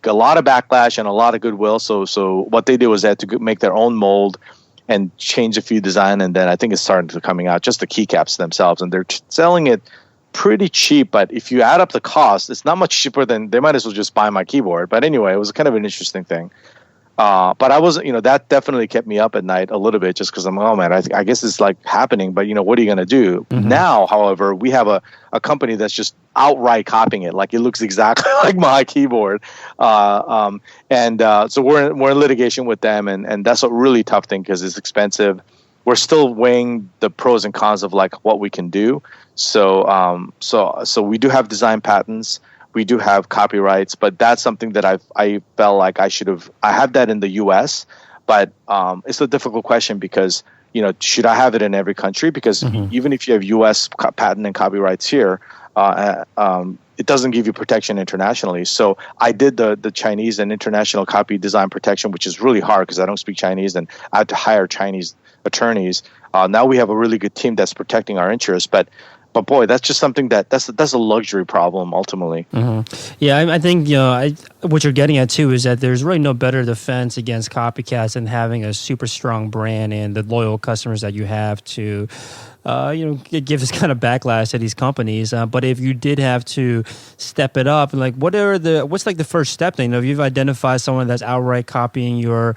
a lot of backlash and a lot of goodwill. So what they did was they had to make their own mold and change a few design, and then I think it's starting to coming out, just the keycaps themselves, and they're selling it pretty cheap. But if you add up the cost, it's not much cheaper than they might as well just buy my keyboard. But anyway, it was kind of an interesting thing. But I wasn't, that definitely kept me up at night a little bit, just because I'm, oh man, I guess it's like happening, but what are you going to do? Mm-hmm. Now, however, we have a company that's just outright copying it. Like it looks exactly like my keyboard. So we're in litigation with them, and that's a really tough thing because it's expensive. We're still weighing the pros and cons of like what we can do. So we do have design patents. We do have copyrights, but that's something that I felt like I have that in the U.S., but it's a difficult question because, should I have it in every country? Because even if you have U.S. patent and copyrights here, it doesn't give you protection internationally. So I did the Chinese and international copy design protection, which is really hard because I don't speak Chinese and I had to hire Chinese attorneys. Now we have a really good team that's protecting our interests, but boy, that's just something that's a luxury problem ultimately. Mm-hmm. Yeah, I think what you're getting at too is that there's really no better defense against copycats than having a super strong brand and the loyal customers that you have to, give this kind of backlash to these companies. But if you did have to step it up, like what's like the first step then? If you've identified someone that's outright copying your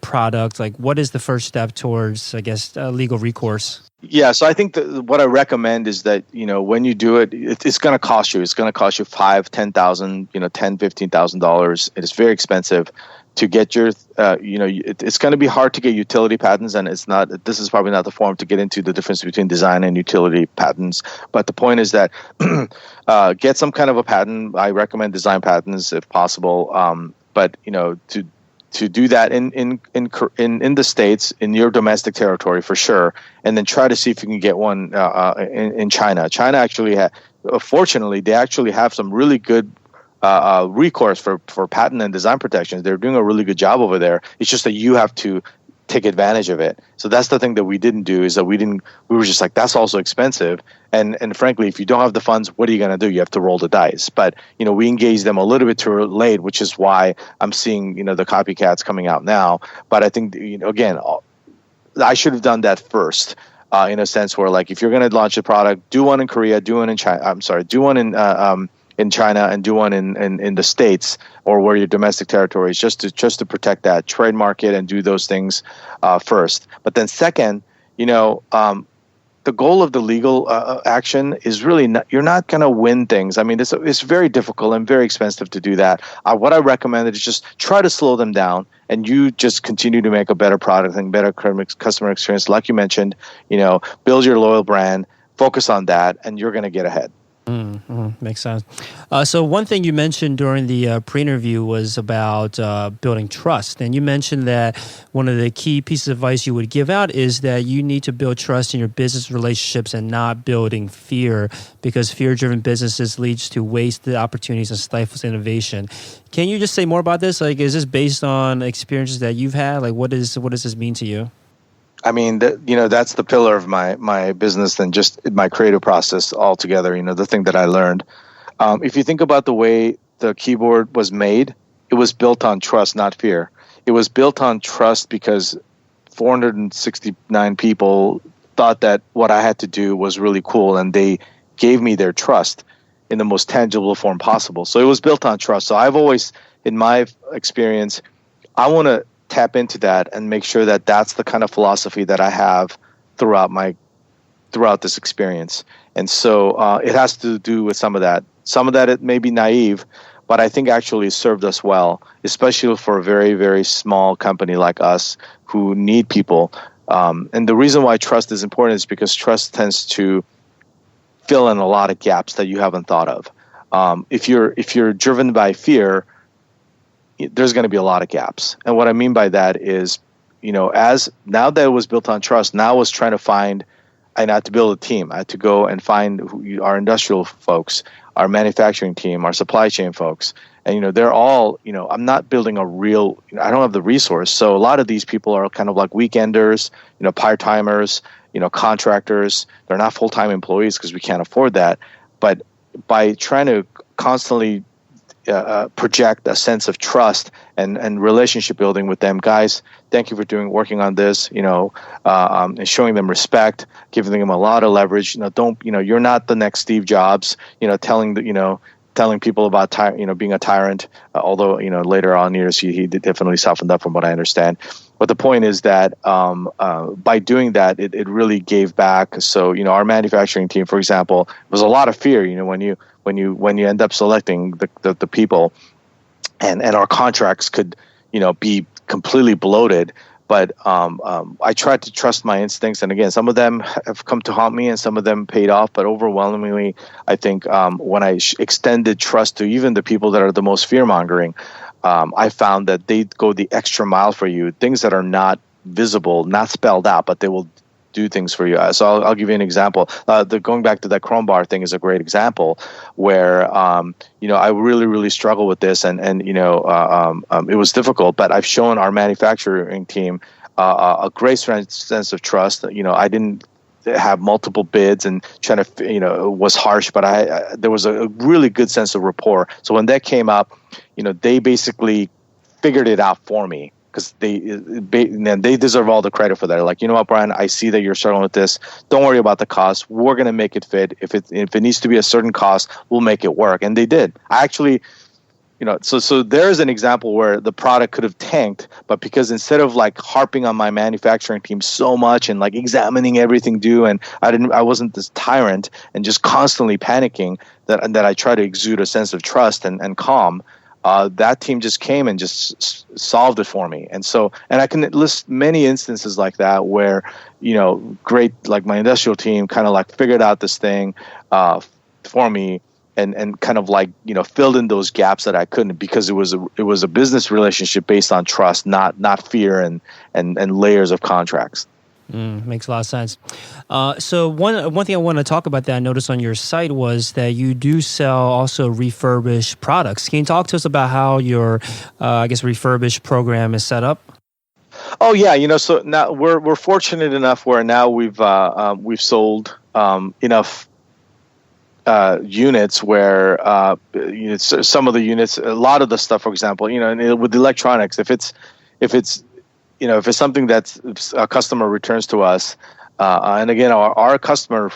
product, like what is the first step towards, I guess, legal recourse? Yeah, so I think what I recommend is that when you do it, it's going to cost you. It's going to cost you $5,000, $10,000, $15,000. It is very expensive to get your. It's going to be hard to get utility patents, and it's not. This is probably not the forum to get into the difference between design and utility patents. But the point is that get some kind of a patent. I recommend design patents if possible. But to do that in the States, in your domestic territory for sure, and then try to see if you can get one in China. China actually fortunately, they actually have some really good recourse for patent and design protections. They're doing a really good job over there. It's just that you have to take advantage of it. So that's the thing that we didn't do, is that we were just like, that's also expensive. And frankly, if you don't have the funds, what are you going to do? You have to roll the dice. But, we engaged them a little bit too late, which is why I'm seeing, the copycats coming out now. But I think, again, I should have done that first, in a sense where, like, if you're going to launch a product, do one in Korea, do one in China. Do one in China and do one in the States or where your domestic territory is, just to protect that, trademark it and do those things first. But then second, the goal of the legal action is really you're not going to win things. I mean, it's very difficult and very expensive to do that. What I recommend is just try to slow them down, and you just continue to make a better product and better customer experience. Like you mentioned, build your loyal brand, focus on that, and you're going to get ahead. Mm-hmm. Makes sense. So one thing you mentioned during the pre-interview was about building trust. And you mentioned that one of the key pieces of advice you would give out is that you need to build trust in your business relationships and not building fear, because fear-driven businesses leads to wasted opportunities and stifles innovation. Can you just say more about this? Like, is this based on experiences that you've had? Like, what does this mean to you? I mean, that's the pillar of my business and just my creative process altogether. The thing that I learned. If you think about the way the keyboard was made, it was built on trust, not fear. It was built on trust because 469 people thought that what I had to do was really cool, and they gave me their trust in the most tangible form possible. So it was built on trust. So I've always, in my experience, I want to tap into that and make sure that that's the kind of philosophy that I have throughout this experience. And so it has to do with some of that. Some of that it may be naive, but I think actually it served us well, especially for a very, very small company like us who need people. And the reason why trust is important is because trust tends to fill in a lot of gaps that you haven't thought of. If you're driven by fear, there's going to be a lot of gaps. And what I mean by that is, as now that it was built on trust, now I was trying to find, and I had to build a team. I had to go and find our industrial folks, our manufacturing team, our supply chain folks. And, they're all, I'm not building a real, I don't have the resource. So a lot of these people are kind of like weekenders, part-timers, contractors. They're not full-time employees because we can't afford that. But by trying to constantly project a sense of trust and relationship building with them, guys, thank you for working on this, and showing them respect, giving them a lot of leverage. You're not the next Steve Jobs, telling people about being a tyrant. Although later on years he did definitely softened up from what I understand. But the point is that by doing that, it really gave back. So our manufacturing team, for example, was a lot of fear. When you end up selecting the people, and our contracts could be completely bloated. But I tried to trust my instincts, and again, some of them have come to haunt me, and some of them paid off. But overwhelmingly, I think when I extended trust to even the people that are the most fear-mongering, I found that they go the extra mile for you. Things that are not visible, not spelled out, but they will do things for you. So I'll give you an example. Going back to that Chrome bar thing is a great example where I really, really struggle with this, and it was difficult. But I've shown our manufacturing team a great sense of trust. I didn't have multiple bids and trying to was harsh, but there was a really good sense of rapport. So when that came up, they basically figured it out for me. Because they deserve all the credit for that. Like, what, Brian, I see that you're struggling with this. Don't worry about the cost. We're going to make it fit. If it needs to be a certain cost, we'll make it work. And they did. I actually, so there's an example where the product could have tanked, but because instead of like harping on my manufacturing team so much and like examining everything due, and I wasn't this tyrant and just constantly panicking, that I try to exude a sense of trust and calm. That team just came and just solved it for me. And I can list many instances like that where, great, like my industrial team kind of like figured out this thing for me and kind of like, filled in those gaps that I couldn't, because it was a business relationship based on trust, not fear and layers of contracts. Makes a lot of sense. So one thing I want to talk about that I noticed on your site was that you do sell also refurbished products. Can you talk to us about how your, refurbished program is set up? Oh yeah, so now we're fortunate enough where now we've sold enough units where some of the units, a lot of the stuff, for example, and with electronics, if it's something that a customer returns to us, and again, our customer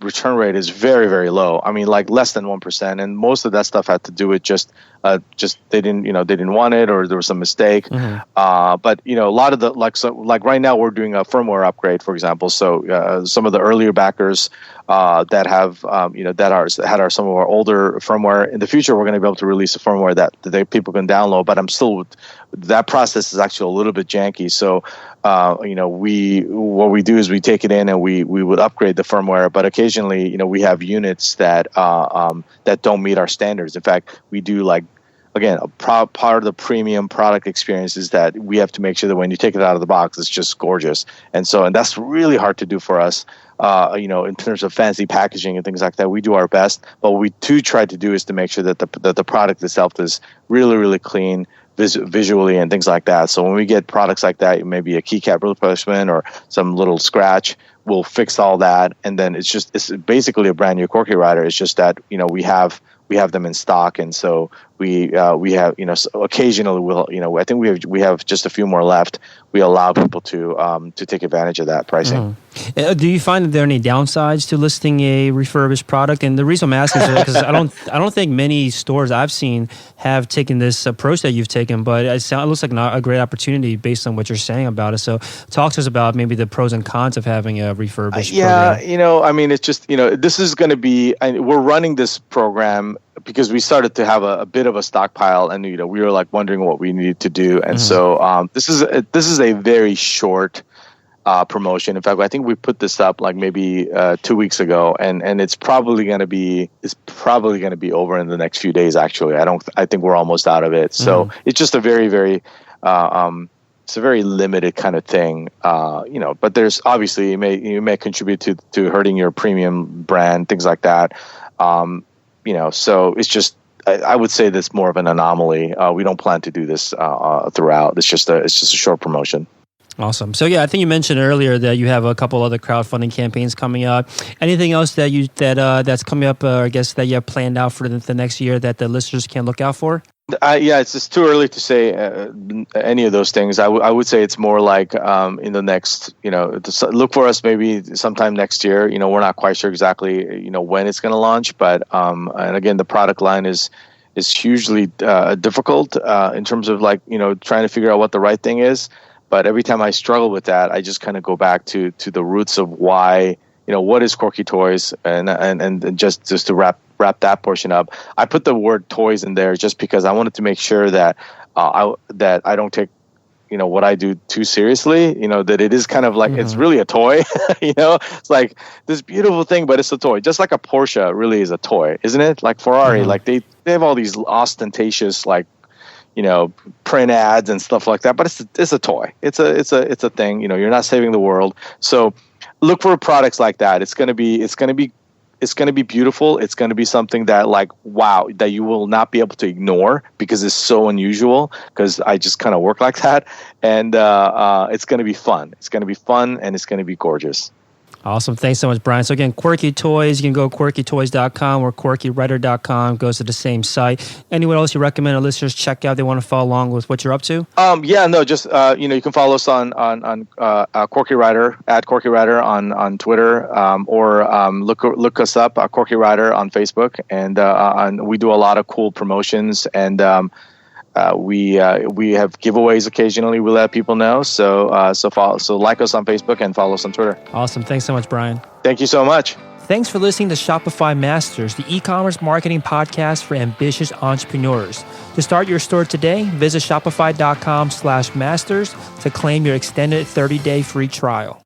return rate is very, very low. I mean, like less than 1%, and most of that stuff had to do with just they didn't want it, or there was some mistake. Mm-hmm. But a lot of the like right now we're doing a firmware upgrade, for example. So some of the earlier backers that have had some of our older firmware. In the future, we're going to be able to release a firmware that people can download. But that process is actually a little bit janky. So what we do is we take it in and we would upgrade the firmware. But occasionally, we have units that don't meet our standards. In fact, we do again, a part of the premium product experience is that we have to make sure that when you take it out of the box, it's just gorgeous. And that's really hard to do for us, in terms of fancy packaging and things like that. We do our best, but what we do try to do is to make sure that the product itself is really, really clean, visually and things like that. So when we get products like that, maybe a keycap replacement or some little scratch, we'll fix all that, and then it's basically a brand new Corky Rider. It's just that we have them in stock, and so we have so occasionally I think we have just a few more left. We allow people to take advantage of that pricing. Do you find that there are any downsides to listing a refurbished product? And the reason I'm asking is because I don't think many stores I've seen have taken this approach that you've taken, but it looks like a great opportunity based on what you're saying about it. So talk to us about maybe the pros and cons of having a refurbished program. It's just this is going to be. We're running this program because we started to have a bit of a stockpile, and we were like wondering what we needed to do, and so this is a very short promotion. In fact, I think we put this up like maybe 2 weeks ago, and it's probably going to be over in the next few days. Actually, I think we're almost out of it. So it's just a very very it's a very limited kind of thing, But there's obviously you may contribute to hurting your premium brand, things like that. So it's just I would say that's more of an anomaly. We don't plan to do this throughout. It's just a short promotion. Awesome. So I think you mentioned earlier that you have a couple other crowdfunding campaigns coming up. Anything else that's coming up, I guess that you have planned out for the next year that the listeners can look out for? It's just too early to say any of those things. I would say it's more like in the next, look for us maybe sometime next year. We're not quite sure exactly, when it's going to launch, but and again, the product line is hugely difficult in terms of trying to figure out what the right thing is. But every time I struggle with that, I just kind of go back to the roots of why, what is Corky Toys, and just to wrap that portion up. I put the word toys in there just because I wanted to make sure that I don't take what I do too seriously. That it is kind of like it's really a toy. It's like this beautiful thing, but it's a toy. Just like a Porsche really is a toy, isn't it? Like Ferrari, like they have all these ostentatious print ads and stuff like that, but it's a toy. It's a thing. You're not saving the world. So look for products like that. It's gonna be beautiful. It's gonna be something that wow, that you will not be able to ignore because it's so unusual. Because I just kind of work like that, and it's gonna be fun. It's gonna be fun, and it's gonna be gorgeous. Awesome. Thanks so much, Brian. So again, Corky Toys, you can go quirkytoys.com or quirkyrider.com, goes to the same site. Anyone else you recommend our listeners check out if they want to follow along with what you're up to? You can follow us on Corky Rider, at Corky Rider on Twitter, or look us up, Corky Rider on Facebook, and we do a lot of cool promotions, and we have giveaways occasionally. We let people know. So like us on Facebook and follow us on Twitter. Awesome. Thanks so much, Brian. Thank you so much. Thanks for listening to Shopify Masters, the e-commerce marketing podcast for ambitious entrepreneurs. To start your store today, visit shopify.com/masters to claim your extended 30-day free trial.